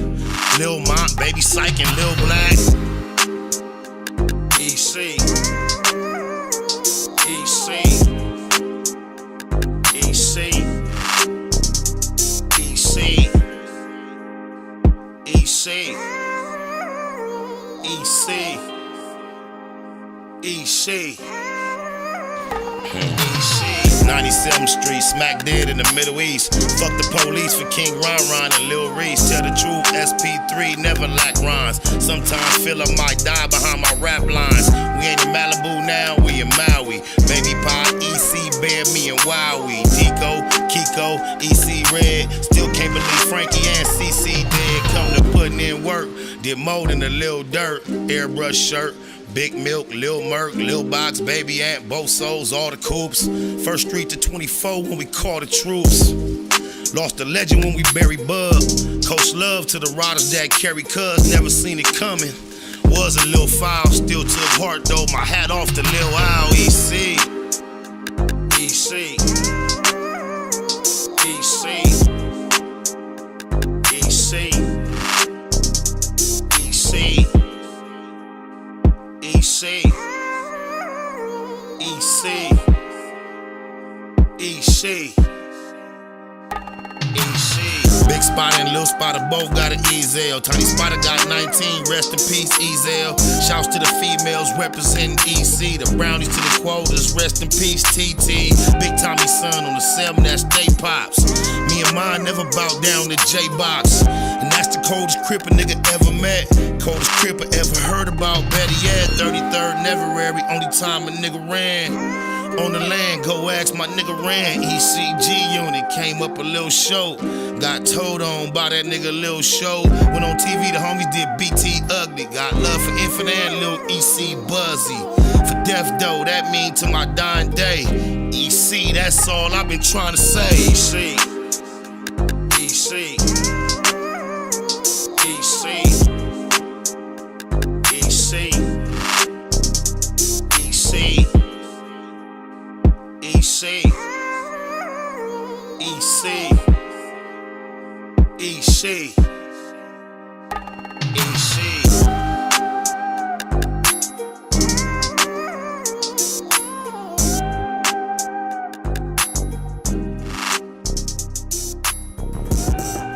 Lil Mont, Baby Psych, and Lil Black. EC. EC. 97th Street, smack dead in the Middle East. Fuck the police for King Ron Ron and Lil Reese. Tell the truth, SP3 never lack rhymes. Sometimes feel I might die behind my rap lines. We ain't in Malibu now, we in Maui. Baby Pie, EC, Bear, me and Wowie. Tico, Kiko, EC Red. Still can't believe Frankie and CC dead. Come to putting in work, did more than a little dirt. Airbrush shirt. Big Milk, Lil Merc, Lil Box, Baby Ant, both souls, all the coops. First Street to 24 when we call the troops. Lost a legend when we buried Bug. Coach love to the riders that carry cuz, never seen it coming. Was a little foul, still took heart though. My hat off to Lil Al, EC. EC. EC. EC. EC. EC, EC, EC, EC. Big Spider and Lil Spider both got an Ezel. Tiny Spider got 19, rest in peace, Ezel. Shouts to the females representing EC. The brownies to the quotas, rest in peace, TT. Big Tommy's son on the 7, that stay pops. Me and mine never bow down to J-Box. And that's the coldest cripper nigga ever met. Coldest cripper ever heard about, better yet. 33rd Neverary, only time a nigga ran. On the land, go ask my nigga Ran. ECG unit, came up a little short. Got told on by that nigga Lil Show. Went on TV, the homies did BT Ugly. Got love for Infinite and Lil EC Buzzy. For death though, that mean to my dying day. EC, that's all I've been trying to say. EC. EC. EC. EC. EC. EC. EC. EC. EC.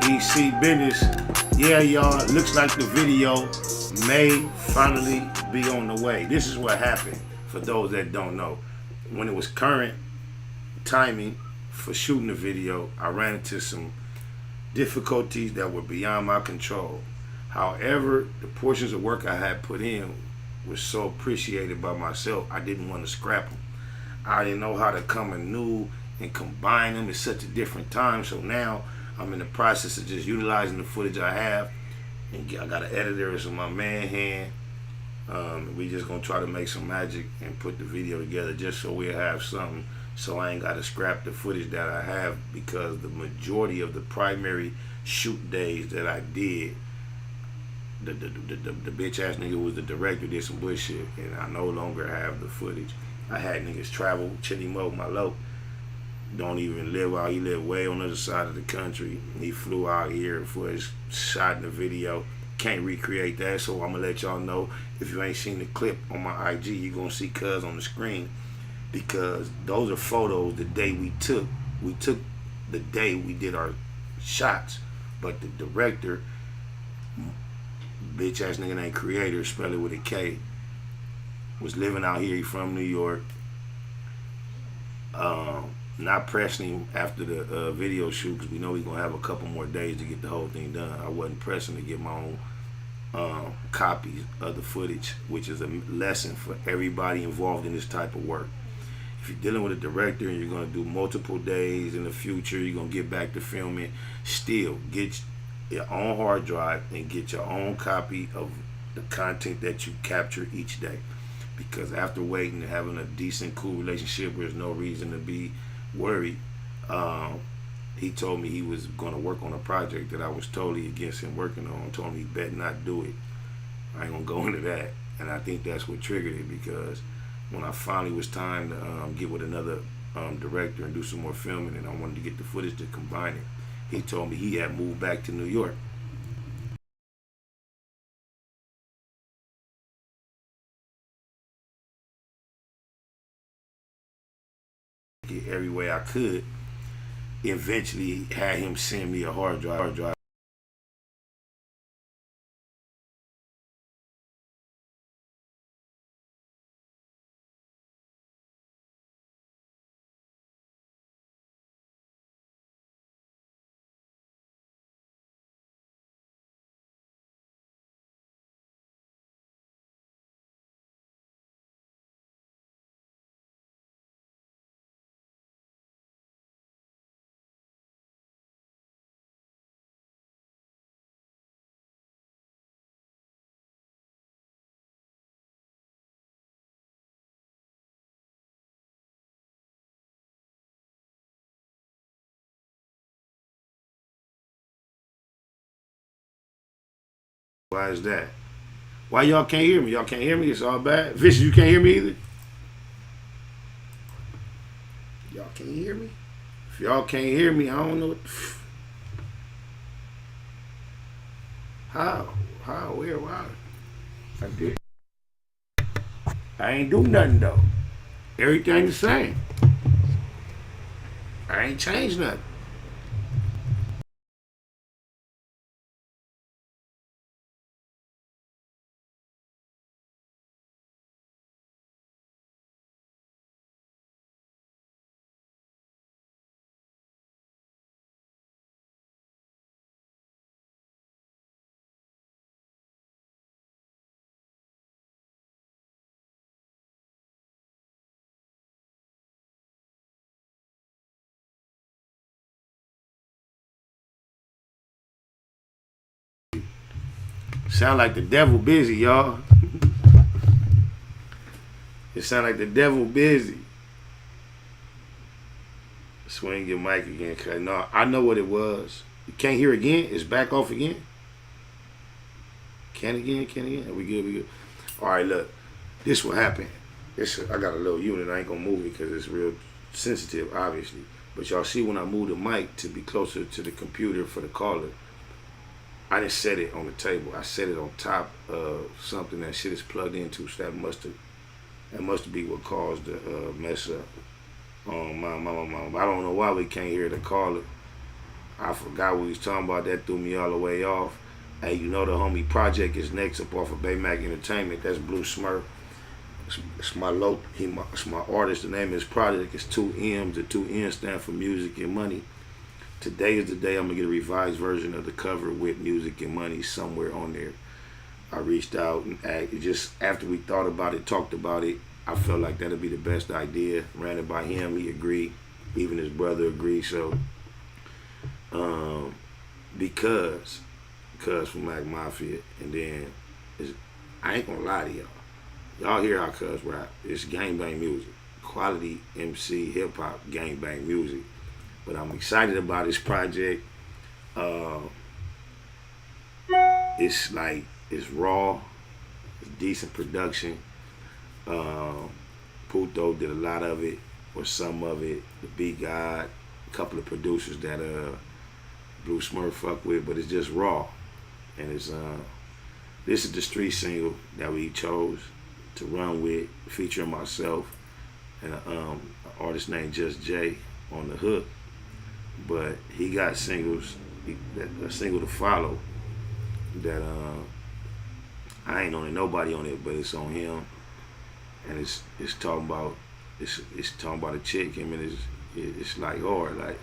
EC business. Yeah, y'all, looks like the video may finally be on the way. This is what happened for those that don't know. When it was current timing for shooting the video, I ran into some difficulties that were beyond my control. However, the portions of work I had put in was so appreciated by myself, I didn't want to scrap them. I didn't know how to come anew and combine them at such a different time, so now I'm in the process of just utilizing the footage I have. And I got an editor, it's in my man hand. We just gonna try to make some magic and put the video together just so we'll have something, so I ain't gotta scrap the footage that I have, because the majority of the primary shoot days that I did, the bitch ass nigga who was the director did some bullshit, and I no longer have the footage. I had niggas travel, Chitty Mo, my loc, don't even live out, he lived way on the other side of the country. He flew out here for his shot in the video. Can't recreate that, so I'm gonna let y'all know. If you ain't seen the clip on my IG, you gonna see cuz on the screen, because those are photos the day we took. We took the day we did our shots, but the director, bitch ass nigga named Creator, spell it with a K, was living out here. He from New York. Not pressing him after the video shoot, because we know he's gonna have a couple more days to get the whole thing done. I wasn't pressing to get my own copies of the footage, which is a lesson for everybody involved in this type of work. If you're dealing with a director and you're gonna do multiple days in the future, you're gonna get back to filming, still get your own hard drive and get your own copy of the content that you capture each day. Because after waiting and having a decent, cool relationship where there's no reason to be worried, he told me he was going to work on a project that I was totally against him working on. Told me he better not do it. I ain't gonna go into that, and I think that's what triggered it, because when I finally was time to get with another director and do some more filming, and I wanted to get the footage to combine it, he told me he had moved back to New York. Every way I could, eventually had him send me a hard drive. Why is that? Why y'all can't hear me? Y'all can't hear me? It's all bad. Vicious, you can't hear me either? Y'all can't hear me? If y'all can't hear me, I don't know what How? Where? Why? I did. I ain't do nothing though. Everything the same. I ain't changed nothing. Sound like the devil busy, y'all. It sound like the devil busy. Swing your mic again, cause no, I know what it was. You can't hear again? It's back off again? Can again? We good. All right, look. This what happened. I got a little unit. I ain't gonna move it because it's real sensitive, obviously. But y'all see when I move the mic to be closer to the computer for the caller, I didn't set it on the table. I set it on top of something that shit is plugged into. So that must be what caused the mess up. I don't know why we can't hear the caller. I forgot what he was talking about. That threw me all the way off. Hey, you know the homie Project is next up off of Baymack Entertainment. That's Blue Smurf. It's my artist. The name is Project. It's 2 M's. The 2 M's stand for music and money. Today is the day I'm gonna get a revised version of the cover with music and money somewhere on there. I reached out and just after we thought about it, talked about it, I felt like that'd be the best idea. Ran it by him, he agreed. Even his brother agreed. So, because from Mac Mafia, and then I ain't gonna lie to y'all. Y'all hear how Cuz rap? It's gangbang music, quality MC hip hop gangbang music. But I'm excited about this project. It's raw, it's decent production. Puto did a lot of it, or some of it. The Beat God, a couple of producers that Blue Smurf fuck with, but it's just raw. And it's this is the street single that we chose to run with, featuring myself and an artist named Just Jay on the hook. But he got singles, a single to follow that I ain't on nobody on it, but it's on him, and it's talking about a chick. I mean, it's like hard, like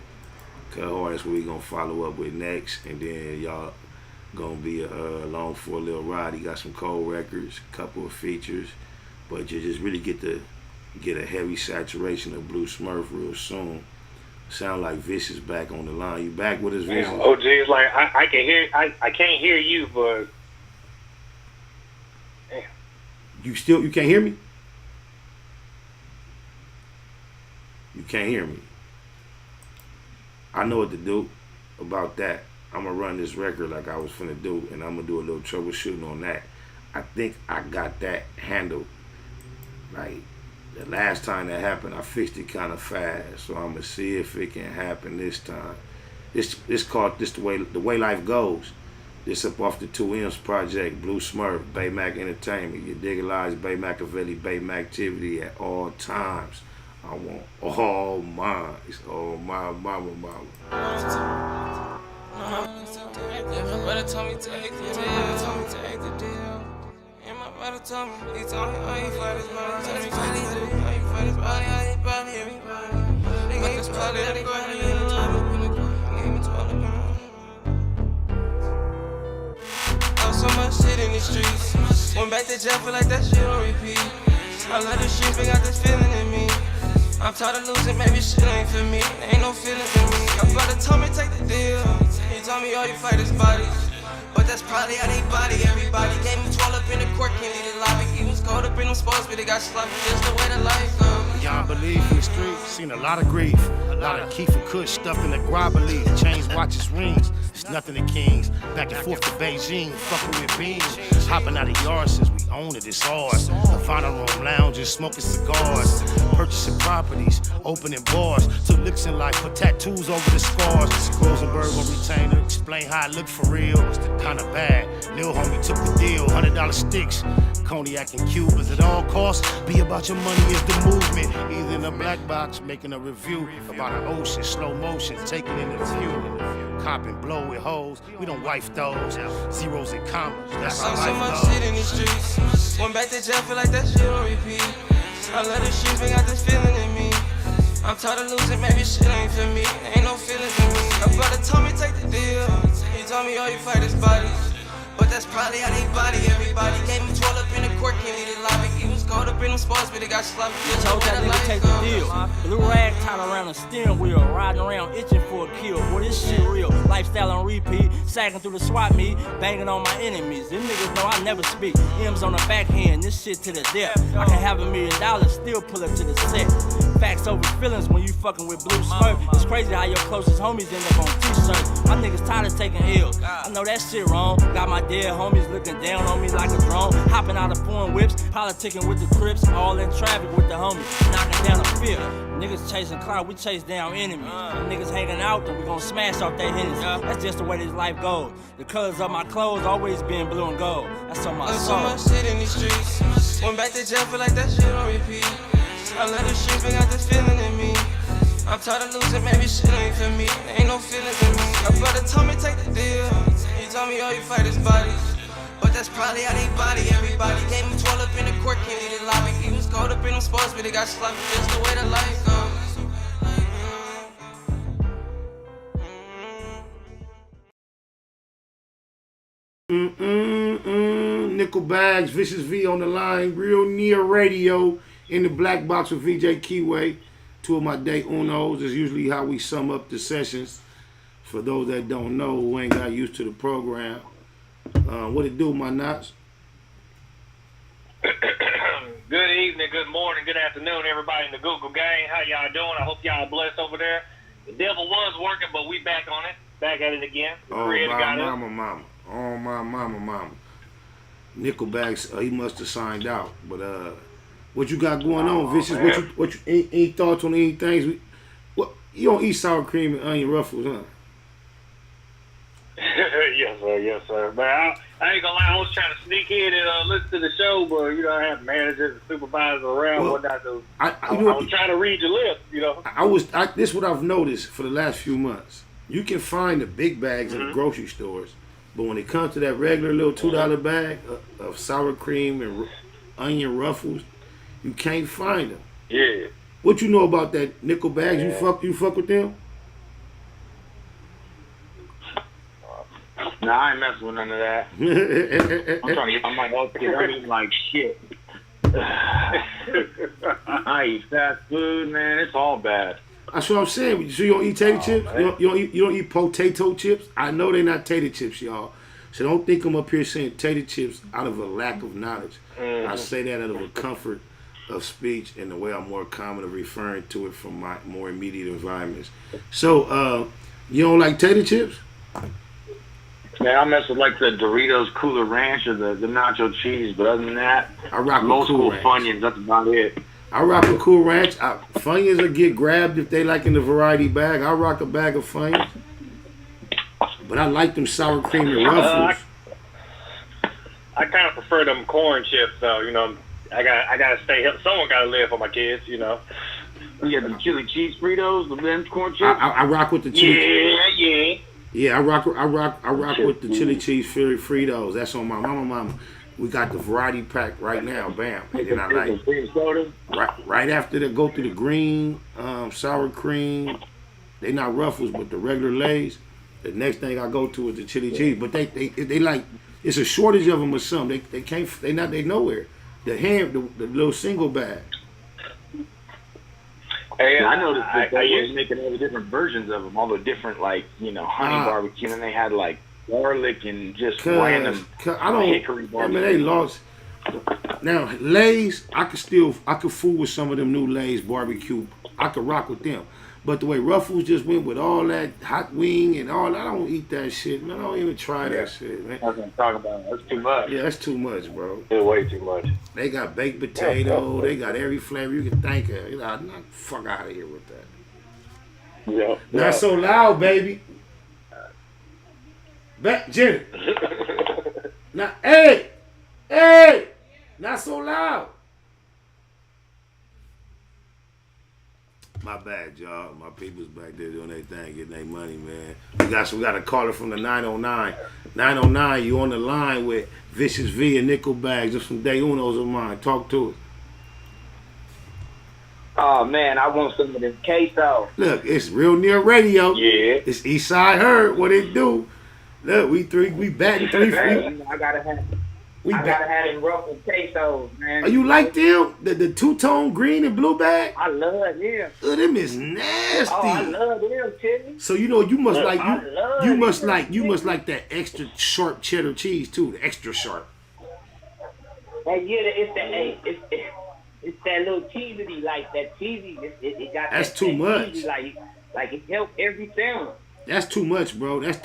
Cut Hard. That's what we gonna follow up with next, and then y'all gonna be along for a little ride. He got some cold records, couple of features, but you just really get a heavy saturation of Blue Smurf real soon. Sound like Vicious back on the line. You back with us, Vicious? OG is like I can hear. I can't hear you, but damn. You can't hear me? You can't hear me. I know what to do about that. I'm gonna run this record like I was finna do, and I'm gonna do a little troubleshooting on that. I think I got that handled. Like the last time that happened, I fixed it kind of fast, so I'm gonna see if it can happen this time. It's called the way life goes. This up off the 2 M's project, Blue Smurf, Baymack Entertainment. You digitalize Bay Machiavelli, Bay Activity at all times. I want all mine. It's all my mama. Everybody told me take the deal. And my brother told me, he told me, oh, you fight his body, how you fight his body, how you body, everybody. But this probably everybody in love, give me 12 I was so much shit in the streets. Went back to jail, feel like that shit on repeat. I love the streets, but got this feeling in me. I'm tired of losing, maybe shit ain't for me. There ain't no feelings in me. My brother told me take the deal. He told me, oh, you fight his body. But that's probably how they body everybody. Gave me 12 up in the court, can't leave the lobby. He was cold up in them sports, but they got sloppy. Just the way the life goes. beyond belief in the streets. Seen a lot of grief, a lot of Keith and Kush stuffed in the grabber leaf. Chains, watches, rings, it's nothing to kings. Back and forth to Beijing, fucking with beans. Hopping out of yards since we own it, it's ours. Havana room lounges, smoking cigars. Purchasing properties, opening bars. Took licks in life, put tattoos over the scars. Rosenberg on retainer, explain how I look for real. Kinda bad, Lil homie took the deal. $100 sticks, cognac and Cubans at all costs. Be about your money is the movement. Either in a black box, making a review about an ocean, slow motion, taking in the view. Cop and blow with hoes, we don't wife those. Zeros and commas, that's I how saw so life much goes. shit in these streets. Went back to jail, feel like that shit on repeat. I love this shit, but got this feeling in me. I'm tired of losing, maybe shit ain't for me. Ain't no feelings in me. My brother told me take the deal. He told me all you fight is bodies. But that's probably how they body everybody. Gave me 12 up in the court, can't leave the lobby. He was caught up in them sports, but he got sloppy. Told that nigga take the deal. Blue rag tied around the steering wheel, riding around itching for a kill. Boy, this shit real. Lifestyle on repeat, sagging through the swap meet, banging on my enemies. Them niggas know I never speak. M's on the backhand, this shit to the depth. I can have $1 million, still pull up to the set. Facts over feelings when you fucking with blue skirt. It's crazy how your closest homies end up on t-shirts. My niggas tired of taking L's. I know that shit wrong. Got my dead homies looking down on me like a drone. Hopping out of foreign whips, politicking with the Crips, all in traffic with the homies, knocking down a field. Niggas chasing clout, we chase down enemies. Niggas hanging out, then we gon' smash off their Hennessy. That's just the way this life goes. The colors of my clothes always been blue and gold. That's on my soul. So much shit in these streets. Went back to jail, feel like that shit on repeat. I love this shit, but got this feeling in me. I'm tired of losing, maybe shit ain't for me. Ain't no feelings in me. My brother told me take the deal. He told me all you fight is bodies. But that's probably how they body everybody. Gave me 12 up in the court, can't leave the lobby. He was caught up in them sports, but he got sloppy. Just the way the life goes. Nickel Bags, Vicious V on the line, Real Near Radio in the black box with VJ Keyway. Two of my day unos is usually how we sum up the sessions. For those that don't know, who ain't got used to the program. What it do, my knots? Good evening, good morning, good afternoon, everybody in the Google gang. How y'all doing? I hope y'all blessed over there. The devil was working, but we back on it. Back at it again. The Oh, my mama. Oh, my mama. Nickelback's, he must have signed out. But what you got going on, Vicious? Man. What you any thoughts on any things? You don't eat sour cream and onion ruffles, huh? Yes, sir. But I ain't gonna lie, I was trying to sneak in and listen to the show, but I have managers and supervisors around, whatnot. So I was trying to read your lips, This is what I've noticed for the last few months. You can find the big bags in the grocery stores, but when it comes to that regular little $2 bag of sour cream and onion ruffles, you can't find them. Yeah. What you know about that nickel bags? Yeah. You fuck with them? Nah, I ain't messing with none of that. I'm trying to get my health kid. I'm eating like shit. I eat fast food, man. It's all bad. That's what I'm saying. So you don't eat tater chips? You don't eat potato chips? I know they're not tater chips, y'all. So don't think I'm up here saying tater chips out of a lack of knowledge. I say that out of a comfort of speech and the way I'm more common of referring to it from my more immediate environments. So you don't like tater chips? Man, I mess with like the Doritos Cooler Ranch or the nacho cheese, but other than that, I rock low with school Cool Funyuns. That's about it. I rock a Cool Ranch. Funyuns will get grabbed if they like in the variety bag. I rock a bag of Funyuns, but I like them sour cream and ruffles. I kind of prefer them corn chips, though. I gotta stay. Someone gotta live for my kids. You got the chili cheese Fritos, the Ben's corn chips. I rock with the chili. Yeah. Yeah, I rock with the chili cheese Fritos. That's on my mama. We got the variety pack right now. Bam. And then I like right after they go through the green sour cream. They not Ruffles, but the regular Lay's. The next thing I go to is the chili cheese. But they like, it's a shortage of them or something. They nowhere. The little single bag. Hey, I noticed that they were making all the different versions of them, all the different honey barbecue, and they had like garlic and just random hickory barbecue. They lost. Now Lay's, I could fool with some of them new Lay's barbecue. I could rock with them. But the way Ruffles just went with all that hot wing and all that, I don't eat that shit, man. I don't even try that shit, man. I was gonna talk about it. That's too much. Yeah, that's too much, bro. It's way too much. They got baked potato. They got every flavor you can think of. You know, knock the fuck out of here with that. Yeah. Not so loud, baby. Back, Jenny. Now, hey, not so loud. My bad, y'all. My people's back there doing their thing, getting their money, man. We got a caller from the 909. 909, you on the line with Vicious V and Nickel Bags. Just some day unos of mine. Talk to us. Oh man, I want some of them queso. Look, it's Real Near Radio. Yeah. It's Eastside Heard. What it do? Look, we batting 3-3. I gotta have them ruffled quesos, man. Oh, you like them? The two-tone green and blue bag? I love them. Oh, them is nasty. Oh, I love them, Timmy. So you know you must you must like that extra sharp cheddar cheese too, the extra sharp. Hey, yeah, it's that little cheesy, like that cheesy. It got That's that too much. Cheesy, like it helped every sandwich. That's too much, bro. That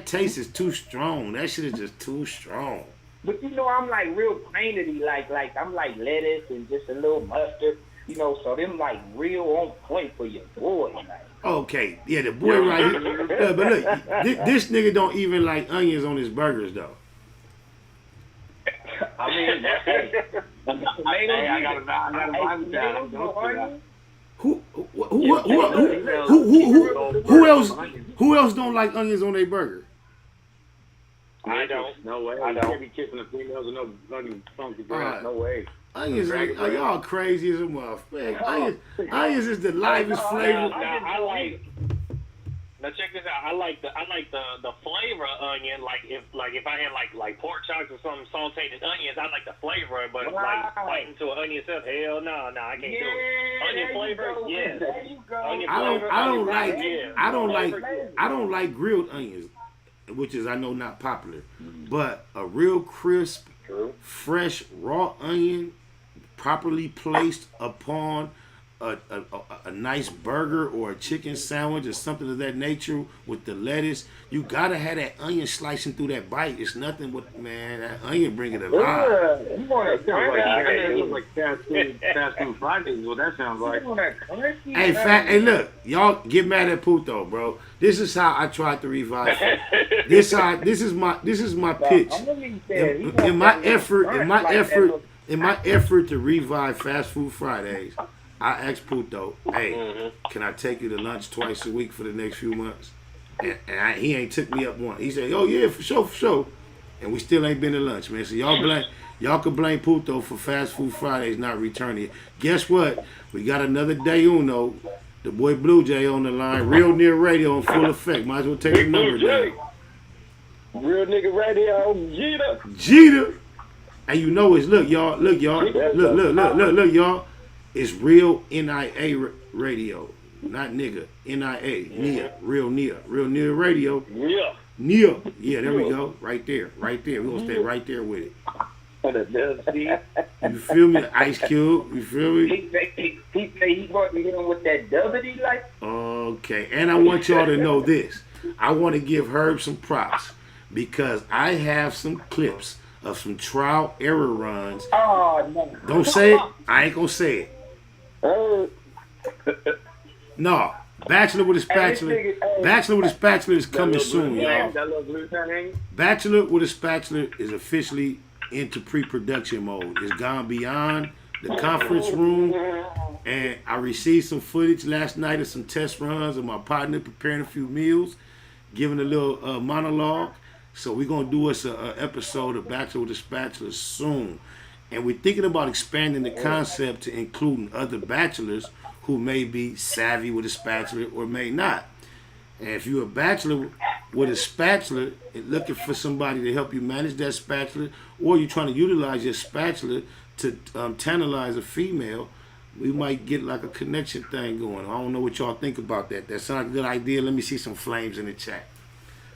taste is too strong. That shit is just too strong. But you know, I'm like real plainity, like I'm like lettuce and just a little mustard, you know. So them like real on point for your boy. Like. Okay, yeah, the boy right here. But look, this nigga don't even like onions on his burgers though. I mean, I gotta Who else don't like onions on their burger? I don't. No way. I don't be kissing the females and no funky bread. No way. Onions are y'all crazy as a motherfucker. Onions is the livest flavor. I like. Now check this out. I like the flavor of onion. Like if I had like pork chops or some sauteed onions, I like the flavor. But like biting into an onion itself, hell no, I can't do it. Onion flavor, yes. Onion flavor. I don't like grilled onions, which is I know not popular, but a real crisp, fresh raw onion, properly placed upon a nice burger or a chicken sandwich or something of that nature with the lettuce, you gotta have that onion slicing through that bite. It's nothing but, man, that onion bring it alive. It looks like fast food Fridays is what that sounds like. Hey, look, y'all get mad at Puto, bro. This is how I tried to revive it. This is my pitch. In my effort to revive Fast Food Fridays, I asked Puto, hey, can I take you to lunch twice a week for the next few months? And he ain't took me up one. He said, oh yeah, for sure. And we still ain't been to lunch, man. So y'all can blame Puto for Fast Food Fridays not returning. Guess what? We got another day uno. The boy Blue Jay on the line. Real Near Radio in full effect. Might as well take the number down. Real nigga radio, Jeter. And you know it's, look y'all. Look y'all. It's Real NIA Radio, not nigga. NIA, Nia, Real Near Radio. Nia. Yeah, there we go. Right there. We're gonna stay right there with it. You feel me? Ice Cube. You feel me? He say he want to hit him with that W like. Okay, and I want y'all to know this. I want to give Herb some props because I have some clips of some trial error runs. Oh no! Don't say it. I ain't gonna say it. No, Bachelor with a Spatula. Bachelor with a Spatula is coming soon, y'all. Bachelor with a Spatula is officially into pre-production mode. It's gone beyond the conference room, and I received some footage last night of some test runs of my partner preparing a few meals, giving a little monologue. So we're gonna do us an episode of Bachelor with a Spatula soon. And we're thinking about expanding the concept to including other bachelors who may be savvy with a spatula or may not. And if you're a bachelor with a spatula and looking for somebody to help you manage that spatula, or you're trying to utilize your spatula to tantalize a female, we might get like a connection thing going. I don't know what y'all think about that. That sounds like a good idea. Let me see some flames in the chat.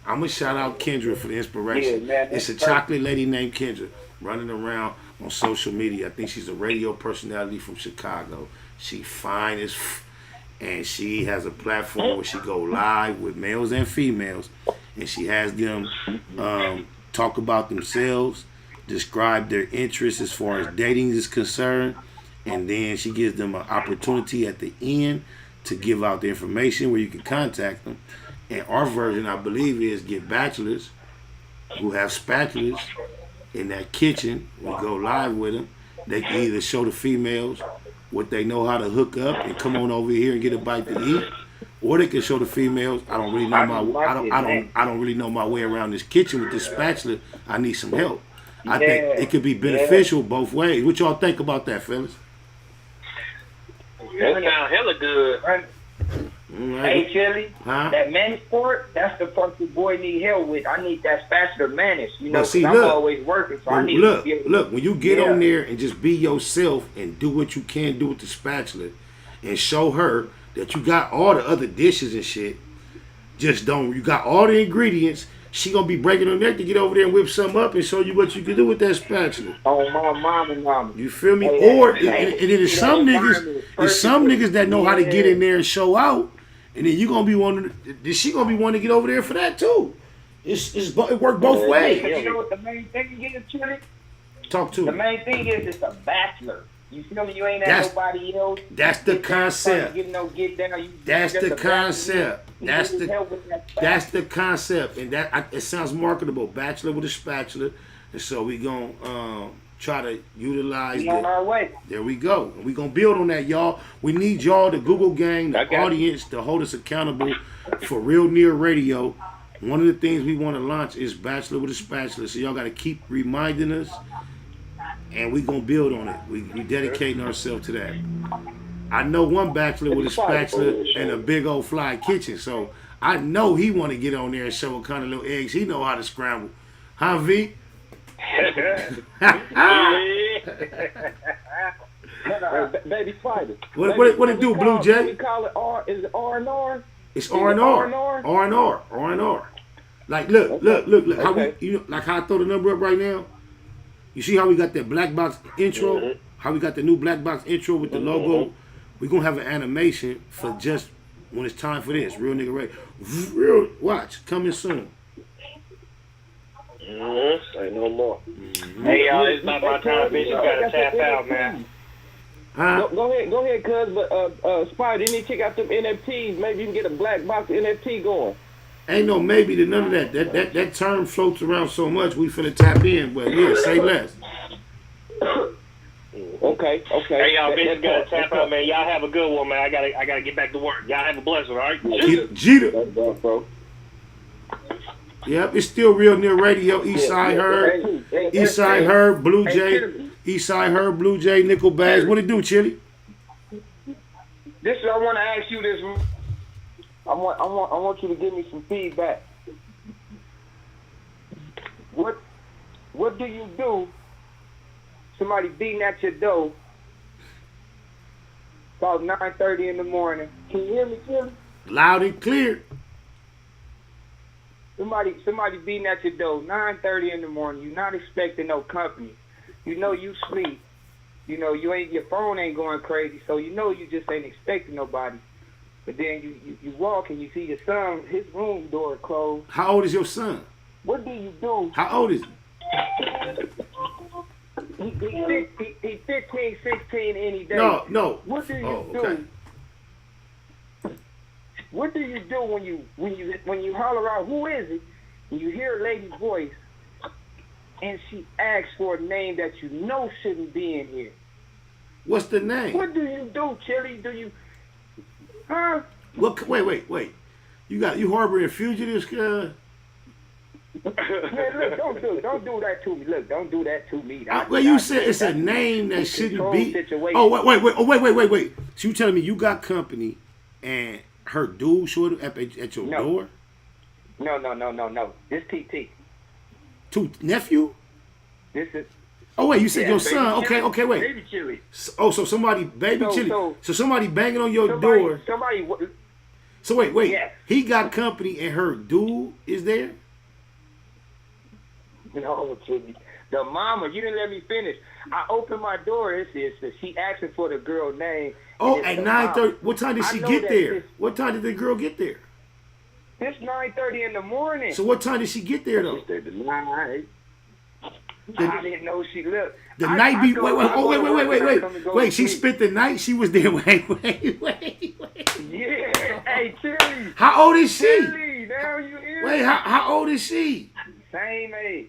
I'm going to shout out Kendra for the inspiration. Yeah, man, it's a chocolate lady named Kendra. running around on social media. I think she's a radio personality from Chicago. She fine as and she has a platform where she go live with males and females, and she has them talk about themselves, describe their interests as far as dating is concerned, and then she gives them an opportunity at the end to give out the information where you can contact them. And our version, I believe, is get bachelors who have spatulas in that kitchen. We go live with them. They can either show the females what they know how to hook up and come on over here and get a bite to eat, or they can show the females, I don't really know my way around this kitchen with this spatula. I need some help. I think it could be beneficial both ways. What y'all think about that, fellas? That sound hella good. Hey, Chili, that manage part, that's the part the boy need help with. I need that spatula manage, you know, because I'm always working, so I need to be able to, look, when you get on there and just be yourself and do what you can do with the spatula and show her that you got all the other dishes and shit, you got all the ingredients, she gonna be breaking her neck to get over there and whip something up and show you what you can do with that spatula. Oh, my mama. You feel me? Or and it is some niggas that know how to get in there and show out, and then you gonna be she gonna be wanting to get over there for that too. It worked both ways. You know what the main thing is, Chili? Talk to me. The main thing is it's a bachelor. You feel me? You ain't at nobody else. That's the concept. That's the concept. That's the concept, and it sounds marketable. Bachelor with a spatula, and so we gonna try to utilize on our way. There we go. And we gonna build on that, y'all. We need y'all, the Google gang, the audience, to hold us accountable for Real Near Radio. One of the things we want to launch is Bachelor with a Spatula, so y'all got to keep reminding us, and we gonna build on it. We dedicating ourselves to that. I know one bachelor with a spatula and a big old fly kitchen, so I know he want to get on there and show what kind of little eggs he know how to scramble. Huh, V? Baby Spider. What it do, Blue Jay? We call it R. Is it R&R? It's R&R. R&R. Like, look. How like how I throw the number up right now. You see how we got that black box intro? Mm-hmm. How we got the new black box intro with the logo? We're going to have an animation for just when it's time for this. Real Nigga Ray. Watch. Coming soon. Say no more. Hey, y'all, it's not my time, bitch. You got to tap out, man. Go ahead, cuz. But, Spider, you need to check out them NFTs. Maybe you can get a black box NFT going. Ain't no maybe to none of that. That term floats around so much, we finna tap in. But, yeah, say less. Okay. Hey, y'all, bitch, gotta tap out, man. Y'all have a good one, man. I gotta get back to work. Y'all have a blessing, all right? Jeter. Yep, it's still Real Near Radio. Eastside Herb, Eastside Herb, Blue Jay, Eastside Herb, Blue Jay, Nickel Bags. What it do, Chili? This I want to ask you this. I want you to give me some feedback. What do you do? Somebody beating at your door about 9:30 in the morning. Can you hear me, Chili? Loud and clear. Somebody beating at your door 9:30 in the morning. You're not expecting no company. You know you sleep. You know your phone ain't going crazy, so you know you just ain't expecting nobody. But then you walk and you see your son, his room door closed. How old is your son? What do you do? How old is he? He's 15, 16 any day. No. What do you do? Okay. What do you do when you holler out, who is it? And you hear a lady's voice, and she asks for a name that you know shouldn't be in here. What's the name? What do you do, Chili? Do you? Huh? What? Wait. You harboring fugitives? Man, look, don't do that to me. Look, don't do that to me. Well, you said it's a name that shouldn't be. Wait. So you telling me you got company and her dude showed up at your door? No. This TT. Nephew? This is. Oh wait, you said your son. Chili. Okay, wait. Baby Chili. So somebody, Chili. So somebody banging on your door. So wait. Yes. He got company and her dude is there? No, Chili. The mama, you didn't let me finish. I opened my door. It says she asking for the girl name. Oh, at 9:30. What time did she get there? What time did the girl get there? It's 9:30 in the morning. So what time did she get there though? I didn't know she looked. The night before. Wait. She spent the night. She was there. Wait. Yeah. Hey, Tilly. How old is she? Tilly, now you hear? Wait, how old is she? Same age.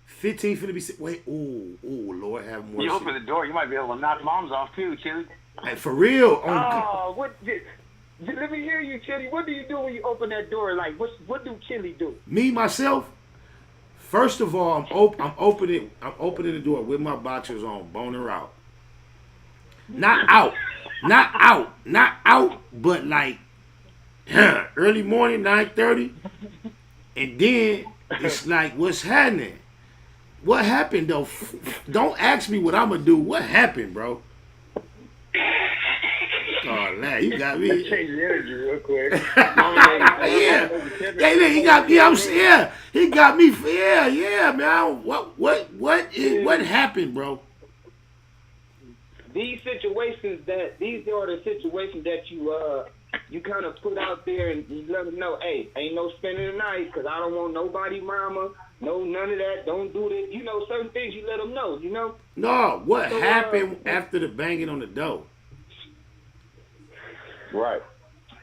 15 finna be. Wait. Ooh, Lord have mercy. You open the door, you might be able to knock moms off too, Chili. Hey, for real. What? Let me hear you, Chili. What do you do when you open that door? Like, what do Chili do? Me myself. First of all, I'm opening the door with my boxers on, boner out. Not out, but like early morning, 9:30, and then it's like, what's happening? What happened though? Don't ask me what I'm gonna do. What happened, bro? Oh, man, you got me. Change the energy real quick. He got me. He got me. Yeah, man. What happened, bro? These are the situations that you kind of put out there and you let them know, hey, ain't no spending the night because I don't want nobody mama, no none of that. Don't do this. You know, certain things you let them know. You know. No, what happened after the banging on the door? Right.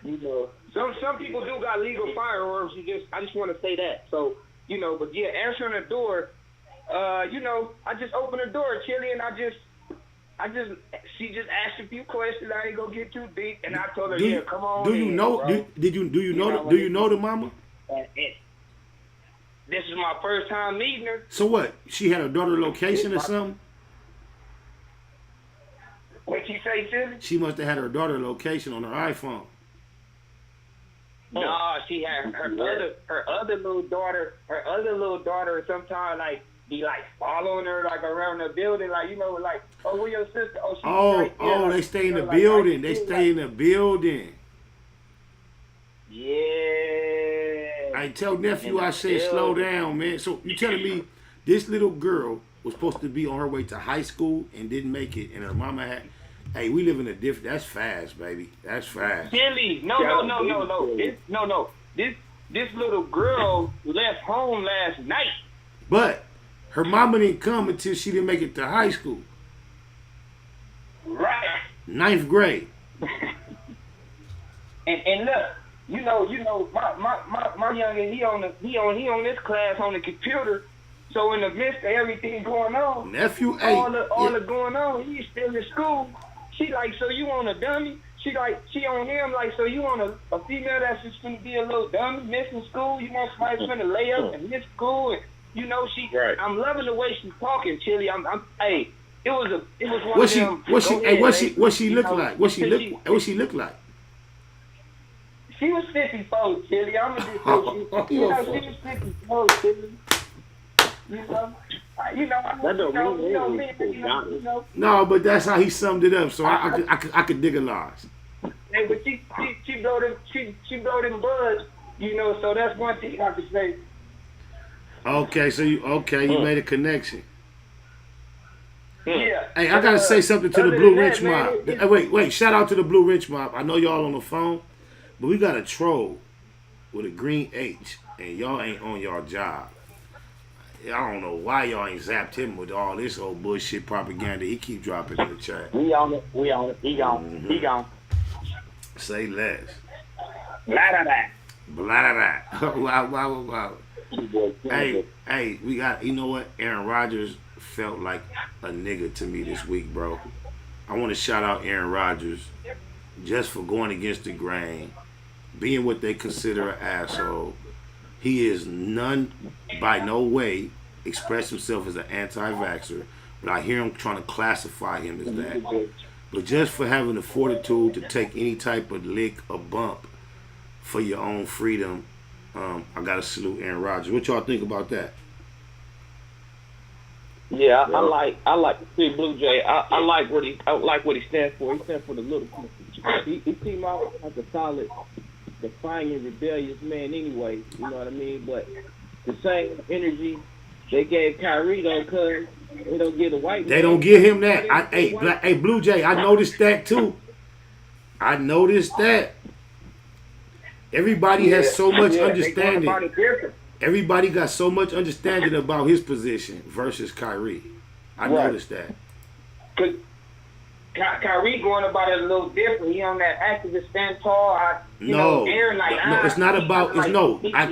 You know, some people do got legal firearms. I just want to say that. So, you know, but yeah, answering the door, you know, I just opened the door, Chili, and she just asked a few questions. I ain't gonna get too deep, and I told her, come on. Do you know? Bro. Do you know the mama? This is my first time meeting her. So what? She had her daughter location or something? What'd she say, Chili? She must have had her daughter location on her iPhone. No, she had her other little daughter. Her other little daughter sometimes like be like following her like around the building, like, you know, like, oh, where your sister? Oh, she's right there. They stay in the building. They stay in the building. Yeah. I tell nephew, I said, slow down, man. So you telling me this little girl was supposed to be on her way to high school and didn't make it, and her mama had. Hey, we live in a different. That's fast, baby. That's fast. Billy, no. This little girl left home last night. But her mama didn't come until she didn't make it to high school. Right. 9th grade. And look, you know, my youngin, he on this class on the computer. So in the midst of everything going on, nephew, all the going on, he's still in school. She like, so you want a dummy? She on him like, so you want a female that's just gonna be a little dummy, missing school? You want somebody that's gonna lay up and miss school? And you know, right. I'm loving the way she's talking, Chili. It was one of them. What she look like? What she look like? She was 54, Chili. I'm gonna just say she was 54, Chili. No, but that's how he summed it up. So I could dig a lot. Hey, but she blow them buds, you know. So that's one thing I could say. Okay, so you made a connection. Yeah. Hey, I gotta say something to the Blue Ridge Mob. Wait! Shout out to the Blue Ridge Mob. I know y'all on the phone, but we got a troll with a green H, and y'all ain't on y'all job. I don't know why y'all ain't zapped him with all this old bullshit propaganda he keep dropping in the chat. We on it. He gone. Mm-hmm. He gone. Say less. Blah. Wow. Hey, we got, you know what? Aaron Rodgers felt like a nigga to me this week, bro. I want to shout out Aaron Rodgers just for going against the grain, being what they consider an asshole. He is by no way express himself as an anti-vaxxer, but I hear him trying to classify him as that. But just for having the fortitude to take any type of lick or bump for your own freedom, I gotta salute Aaron Rodgers. What y'all think about that? Yeah, I like to see Blue Jay. I like what he stands for. He stands for the little people. He seems like a solid, defiant, rebellious man anyway. You know what I mean? But the same energy they gave Kyrie though, cause they don't get a white man. They don't give him that. Hey, Blue Jay, I noticed that too. I noticed that. Everybody has so much understanding. Everybody got so much understanding about his position versus Kyrie. I noticed that. Cause Kyrie going about it a little different. He on that activist stand tall. No, it's not about.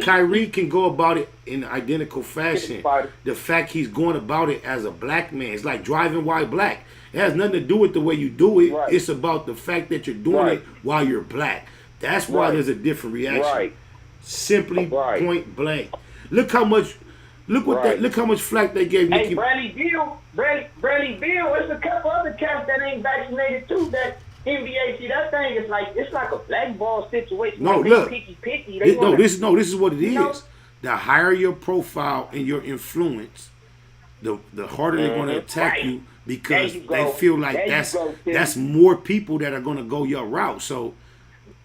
Kyrie can go about it in identical fashion. The fact he's going about it as a black man, it's like driving while black. It has nothing to do with the way you do it. Right. It's about the fact that you're doing it while you're black. That's why there's a different reaction. Right. Simply point blank. Look how much flack they gave Nicki. Hey, Bradley Beal, there's a couple other cats that ain't vaccinated too. That NBA, see that thing is like it's like a blackball situation. No, like look. Picky. This is what it is. The higher your profile and your influence, the harder they're going to attack you because they feel like that's more people that are going to go your route. So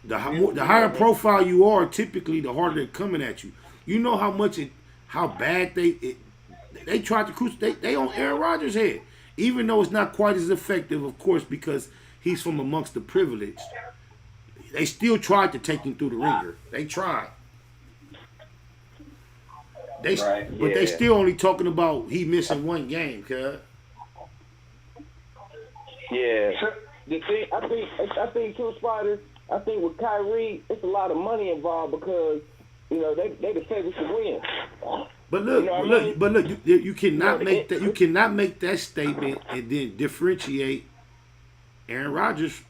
the higher profile you are, typically the harder they're coming at you. You know how bad they tried to crucify. They on Aaron Rodgers' head, even though it's not quite as effective, of course, because he's from amongst the privileged. They still tried to take him through the ringer. They tried. But they still only talking about he missing one game, cuz. Yeah. The thing, I think True Spider. I think with Kyrie, it's a lot of money involved because they the favorites to win. But look, you cannot make that. You cannot make that statement and then differentiate Aaron Rodgers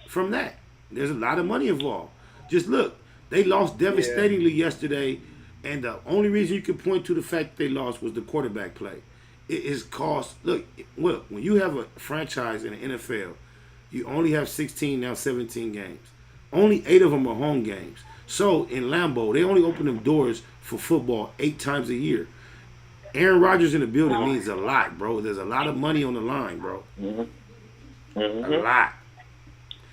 from that. There's a lot of money involved. Just look, they lost devastatingly yesterday, and the only reason you can point to the fact they lost was the quarterback play. It is cost. Look, when you have a franchise in the NFL, you only have 16 now 17 games. Only 8 of them are home games. So in Lambeau, they only open them doors for football 8 times a year. Aaron Rodgers in the building means a lot, bro. There's a lot of money on the line, bro. A lot.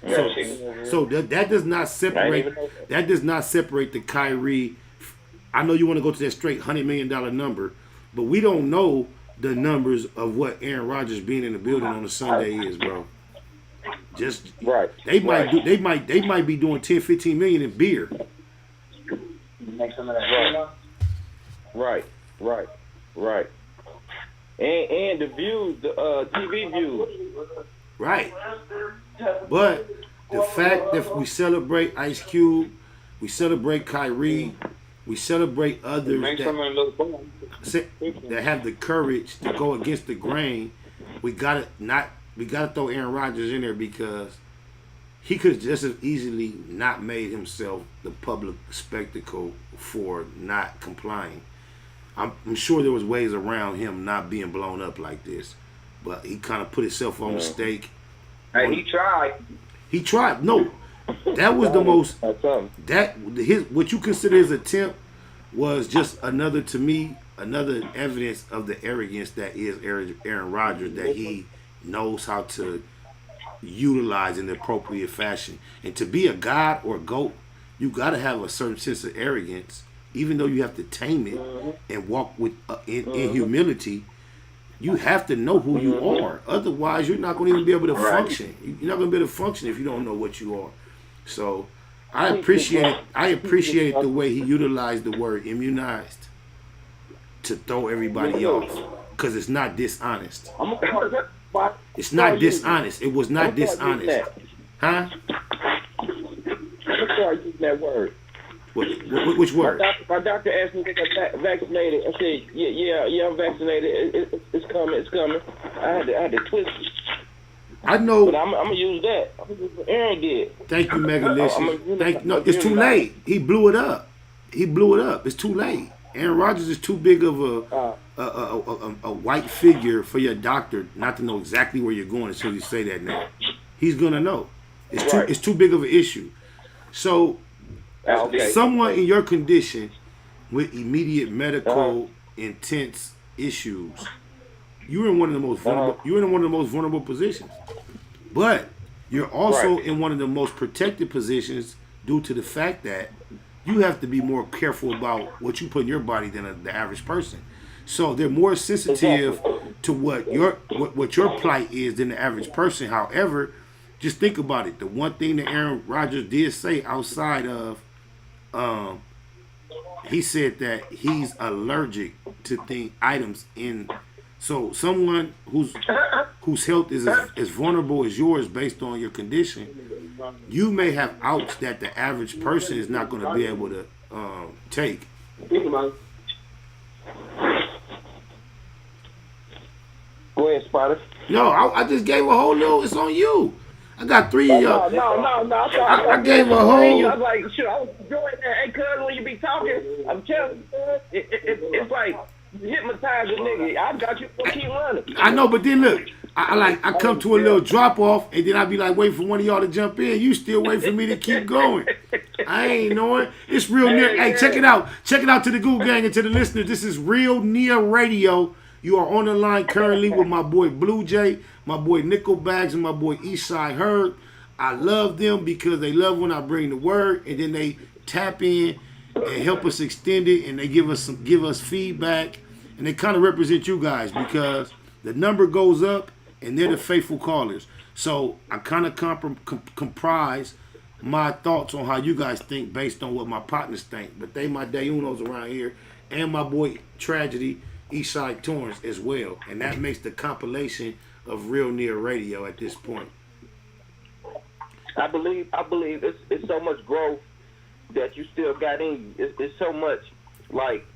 So that does not separate. That does not separate the Kyrie. I know you want to go to that straight $100 million number, but we don't know the numbers of what Aaron Rodgers being in the building on a Sunday is, bro. They might be doing 10, 15 million in beer. Make some of that. Right. And the views, the TV views. Right. But the fact that we celebrate Ice Cube, we celebrate Kyrie, we celebrate others that have the courage to go against the grain, we gotta throw Aaron Rodgers in there because he could just as easily not made himself the public spectacle for not complying. I'm sure there was ways around him not being blown up like this, but he kind of put himself on the stake. Hey, he tried. He tried. No, that was the most. What you consider his attempt was just another evidence of the arrogance that is Aaron Rodgers, that he knows how to utilize in the appropriate fashion. And to be a god or a GOAT, you got to have a certain sense of arrogance, even though you have to tame it and walk with in humility. You have to know who you are. Otherwise, you're not going to even be able to function. You're not going to be able to function if you don't know what you are. So I appreciate the way he utilized the word immunized to throw everybody off, because it's not dishonest. It's not dishonest. It was not dishonest. Huh? I'm sorry, using that word. Which word? My doctor asked me if I got vaccinated. I said, yeah, I'm vaccinated. It's coming. I had to twist it. I know. But I'm gonna use that. I'm gonna use what Aaron did. Thank you, Megalicious. No, it's too late. He blew it up. It's too late. Aaron Rodgers is too big of a white figure for your doctor not to know exactly where you're going until you say that now. He's gonna know. It's too big of an issue. So someone in your condition with immediate medical intense issues, you're in one of the most vulnerable. You're in one of the most vulnerable positions, but you're also in one of the most protected positions due to the fact that you have to be more careful about what you put in your body than the average person. So they're more sensitive to what your plight is than the average person. However, just think about it. The one thing that Aaron Rodgers did say outside of, he said that he's allergic to items in. So someone whose health is as vulnerable as yours based on your condition, you may have outs that the average person is not going to be able to take. Go ahead, Spider. No, I just gave a whole little. It's on you. I got 3 of y'all. No. I gave a whole. I was like, sure, I was doing that. Hey, cuz, when you be talking, I'm telling you, it's like hypnotize a nigga. I got you to keep running. I know, but then look, I come to a little drop off, and then I be like waiting for one of y'all to jump in. You still wait for me to keep going. I ain't knowing. It's Real Near. Hey, check it out. Check it out to the Google Gang and to the listeners. This is Real Near Radio. You are on the line currently with my boy Blue Jay, my boy Nickel Bags, and my boy Eastside Herb. I love them because they love when I bring the word, and then they tap in and help us extend it, and they give us feedback, and they kind of represent you guys because the number goes up, and they're the faithful callers. So I kind of comprise my thoughts on how you guys think based on what my partners think. But they my day unos around here, and my boy Tragedy, Eastside Torrance as well, and that makes the compilation of Real Near Radio at this point. I believe it's so much growth that you still got in you. It's so much like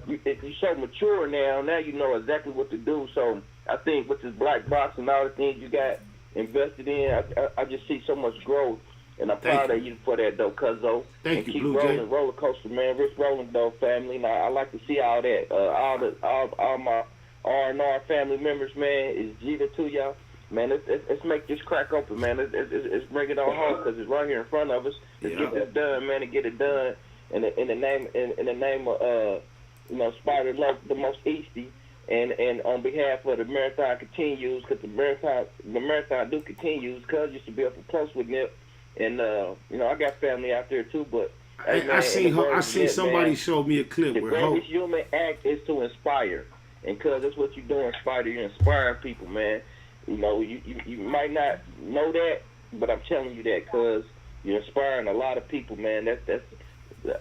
you're so mature now. Now you know exactly what to do. So I think with this black box and all the things you got invested in, I just see so much growth. And I'm proud of you for that, though, cuzzo. Thank you, keep Blue rolling, Jay. roller coaster, man. Rich rolling, though, family. Now, I like to see all that. All my R&R family members, man, is Gita to y'all. Man, let's make this crack open, man. Let's bring it on home because it's right here in front of us. Let's get this done, man, and get it done in the name of Spider Love, the most Easty, and on behalf of the Marathon continues, because the marathon do continues. Cuz used to be up close with Nip. And I got family out there too, but hey, man, I seen somebody show me a clip the where greatest human act is to inspire, and cuz that's what you're doing, Spider. You're inspiring people, man. You know, you might not know that, but I'm telling you that, cuz you're inspiring a lot of people, man. That's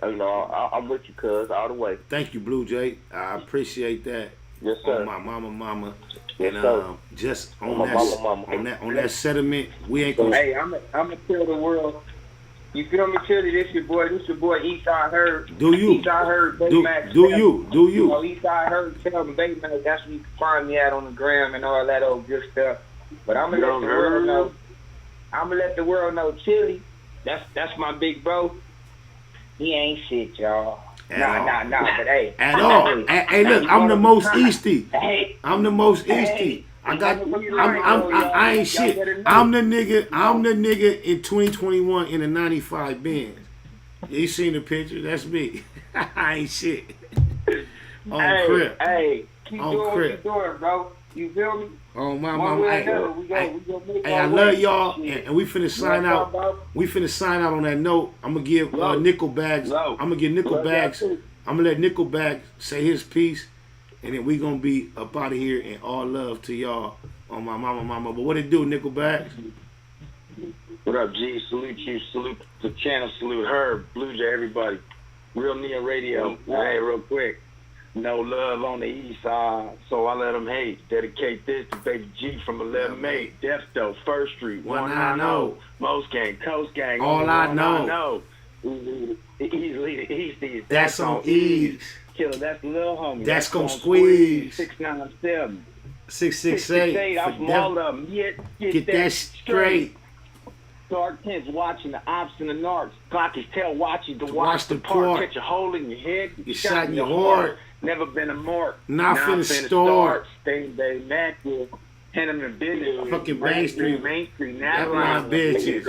I'm with you, cuz, all the way. Thank you, Blue Jay. I appreciate that. Yes, sir. On my mama. Yes, and just on that sediment, we ain't gonna. Hey, I'm gonna tell the world. You feel me, Chili? This your boy Eastside Herb. Do you? Eastside Herb, do you? You know, Eastside Herb, tell me, baby, man, that's where you can find me at on the gram and all that old good stuff. But I'm gonna let the world know. I'm gonna let the world know, Chili. That's my big bro. He ain't shit, y'all. Nah, but hey. At all. Hey, look, I'm the most Easty. I'm the most Easty. I ain't shit. I'm the nigga in 2021 in a 95 Benz. You seen the picture? That's me. I ain't shit. On Crip. Hey, keep doing what you're doing, bro. You feel me? Oh my mama. Hey, I love y'all, and we finna sign out. We finna sign out on that note. I'm gonna give Nickel Bags. I'm gonna give Nickel Bags. I'm gonna let Nickel Bags say his piece, and then we gonna be up out of here. And all love to y'all on my mama. But what it do, Nickel Bags? What up, G? Salute you. Salute the channel. Salute Herb, Blue Jay, everybody. Real Near Radio. Hey, real quick. No love on the east side, so I let them hate. Dedicate this to Baby G from 11-8. Death Though, First Street, 190. Most Gang, Coast Gang. All I know. Easily the Easties. That's on ease. Killer, that's the little homie. That's gonna squeeze. 697. 668. I'm from all of them. Get that straight. Dark tents watching the ops and the narcs. Clock his tail watching to watch the park. park. Catch a hole in your head. You shot in your heart. Never been a mark. Not finna start. Stay mackerel. Tenement business. Fucking Main Street. Now my bitches.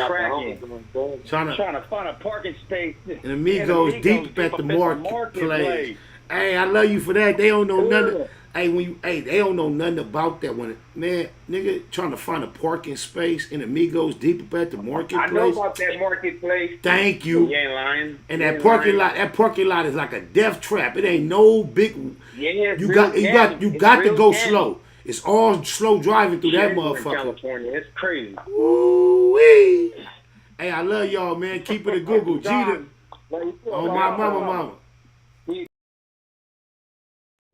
Trying to find a parking space. And Amigos deep at the marketplace. Hey, I love you for that. They don't know nothing. Hey, they don't know nothing about that. When man, nigga, trying to find a parking space in Amigos deep up at the marketplace. I know about that marketplace. Thank you. You ain't lying. And that parking lot is like a death trap. It ain't no big. Yeah, you got to go slow. It's all slow driving through that motherfucker. California, it's crazy. Ooh-wee. Hey, I love y'all, man. Keep it a Google. Jeter. Oh, my mama.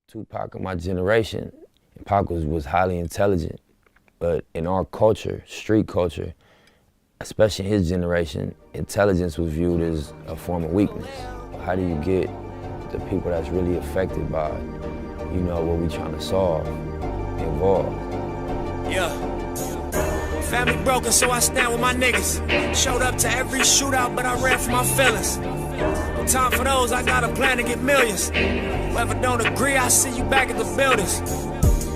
Tupac of my generation, Pac was highly intelligent, but in our culture, street culture, especially in his generation, intelligence was viewed as a form of weakness. How do you get the people that's really affected by, what we trying to solve, involved? Yeah. Family broken, so I stand with my niggas. Showed up to every shootout, but I ran for my feelings. No time for those, I got a plan to get millions. Whoever don't agree, I see you back at the buildings.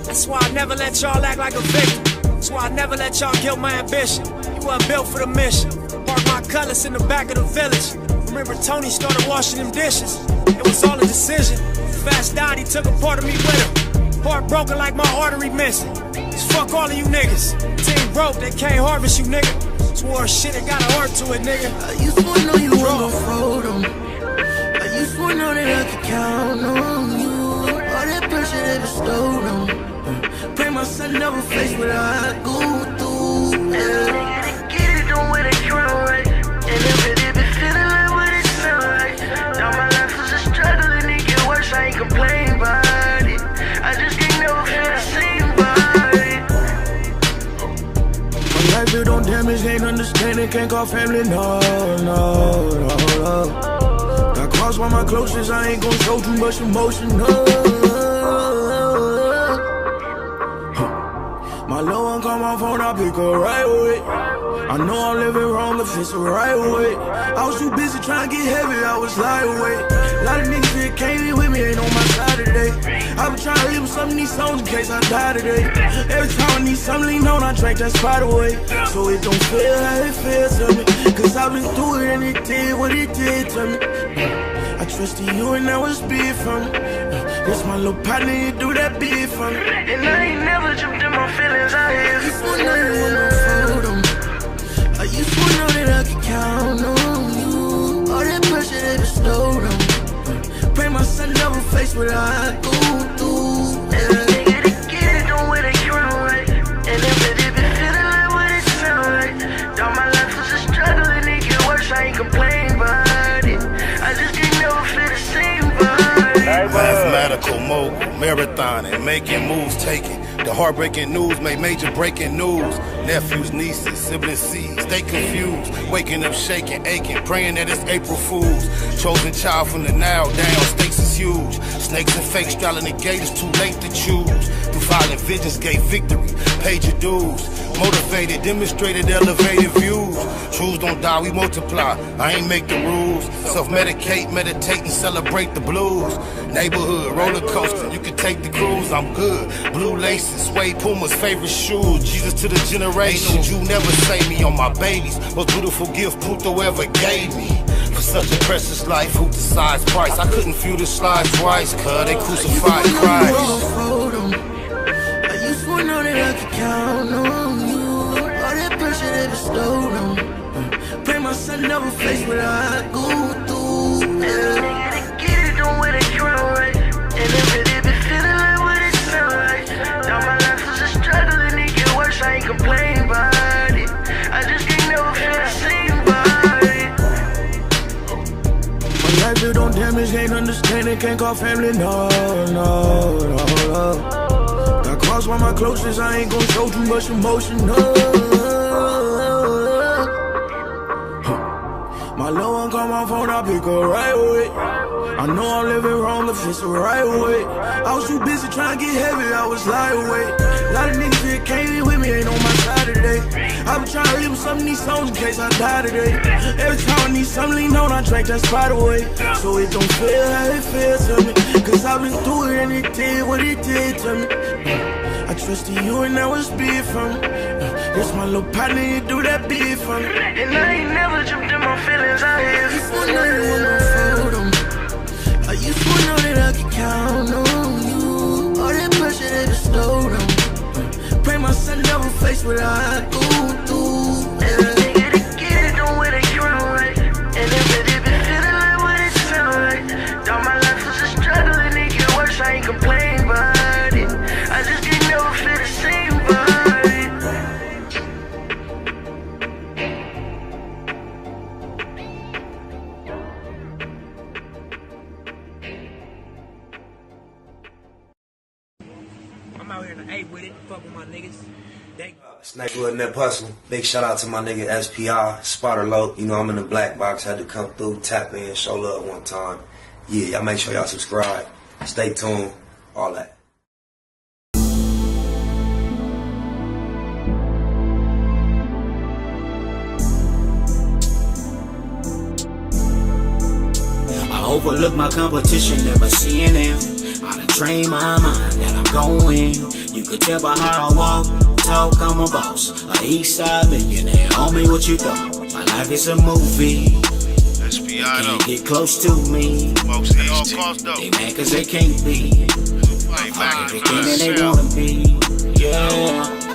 That's why I never let y'all act like a victim. That's why I never let y'all kill my ambition. You weren't built for the mission. Park my cutlass in the back of the village. Remember Tony started washing them dishes. It was all a decision. Fast died, he took a part of me with him. Heart broken like my artery missing. Just fuck all of you niggas. Team broke, they can't harvest you, nigga. Swore shit, it got a heart to it, nigga. I used to know you were gon' fold them. I used to know that I could count on you. All that pressure they bestowed on. Pray my son never face what I go through. Yeah. They get it, don't wear the crown right. And if it be feeling like what it sound like. Now my life was a struggle and it get worse, I ain't complain about it. I just can't never feel the same about it. My life built on damage, ain't understanding, can't call family, no. Got crossed by my closest, I ain't gon' show too much emotion, no. My little one call my phone, I pick her right away. I know I'm living wrong if it's the right way. I was too busy trying to get heavy, I was lightweight. A lot of niggas that came in with me ain't on my side today. I been trying to leave with some of these songs in case I die today. Every time I need something lean on, I drink that spot away. So it don't feel how it feels to me. Cause I've been through it and it did what it did to me. I trusted you and that was big for me. This my little partner, you do that big for me. And I ain't never jumped in my feelings, I had you for nothing. I used to know that I could count on you. All that pressure they bestowed on. Pray my son never face what I go through. And nigga, they get it, don't wear the crown right. And if it be feeling like what it sound like. Now my life was a struggle and it get worse, I ain't complain about it. I just can't never feel the same about it. Mathematical mogul, marathoning, making moves, taking the heartbreaking news, made major breaking news. Nephews, nieces, siblings, seeds, they confused. Waking up, shaking, aching, praying that it's April Fools. Chosen child from the now down, stakes is huge. Snakes and fakes straddling the gate, it's too late to choose. Through violent visions, gave victory, paid your dues. Motivated, demonstrated, elevated views. Truths don't die, we multiply. I ain't make the rules. Self-medicate, meditate, and celebrate the blues. Neighborhood, roller coaster, you can take the cruise, I'm good. Blue laces, suede Puma's favorite shoes. Jesus to the generations, you never say me on my babies. Most beautiful gift Puto ever gave me. For such a precious life, who decides price? I couldn't feel the slide twice, cuz they crucified Christ. I used to know that I could count on you. All that pressure they bestowed on. Pray my son never face what I go through. Yeah. Nigga, they get it, don't wear the crown right. And if it be feeling like what it sound like. Now my life was a struggle and it get worse, I ain't complain about it. I just can't never feel the same about it. My life built on damage, ain't understanding, can't call family, no. Got crossed by my closest, I ain't gon' show too much emotion, no. My little one call my phone, I pick her right away. I know I'm living wrong if it's the right way. I was too busy trying to get heavy, I was lightweight. A lot of niggas that came in with me ain't on my side today. I been trying to leave with some of these songs in case I die today. Every time I need something lean on, I drink that spot away. So it don't feel how it feels to me. Cause I've been through it and it did what it did to me. I trusted you and that was big for me. This my little partner, you do that big for me. And I ain't never jumped in my feelings, I had you for nothing. I used to know that I could count on you. All that what I go through. And a nigga to get it, don't wear the crown right. And if it been feeling like what it sound like. Thought my life was a struggle and it get worse, I ain't complain about it. I just can't never feel the same about it. I'm out here in the A with it, fuck with my niggas. Snake Wood Nip Hustle. Big shout out to my nigga SPI, Spotter Low. You know I'm in the black box, had to come through, tap in, show love one time. Yeah, y'all make sure y'all subscribe. Stay tuned, all that. I overlook my competition, never seeing them. I done trained my mind that I'm going. You could tell by how I walk, talk, I'm a boss. A east side millionaire, homie, what you thought? My life is a movie. SPI Can't get close to me. They mad cause they can't be. Everything that they wanna be. Yeah.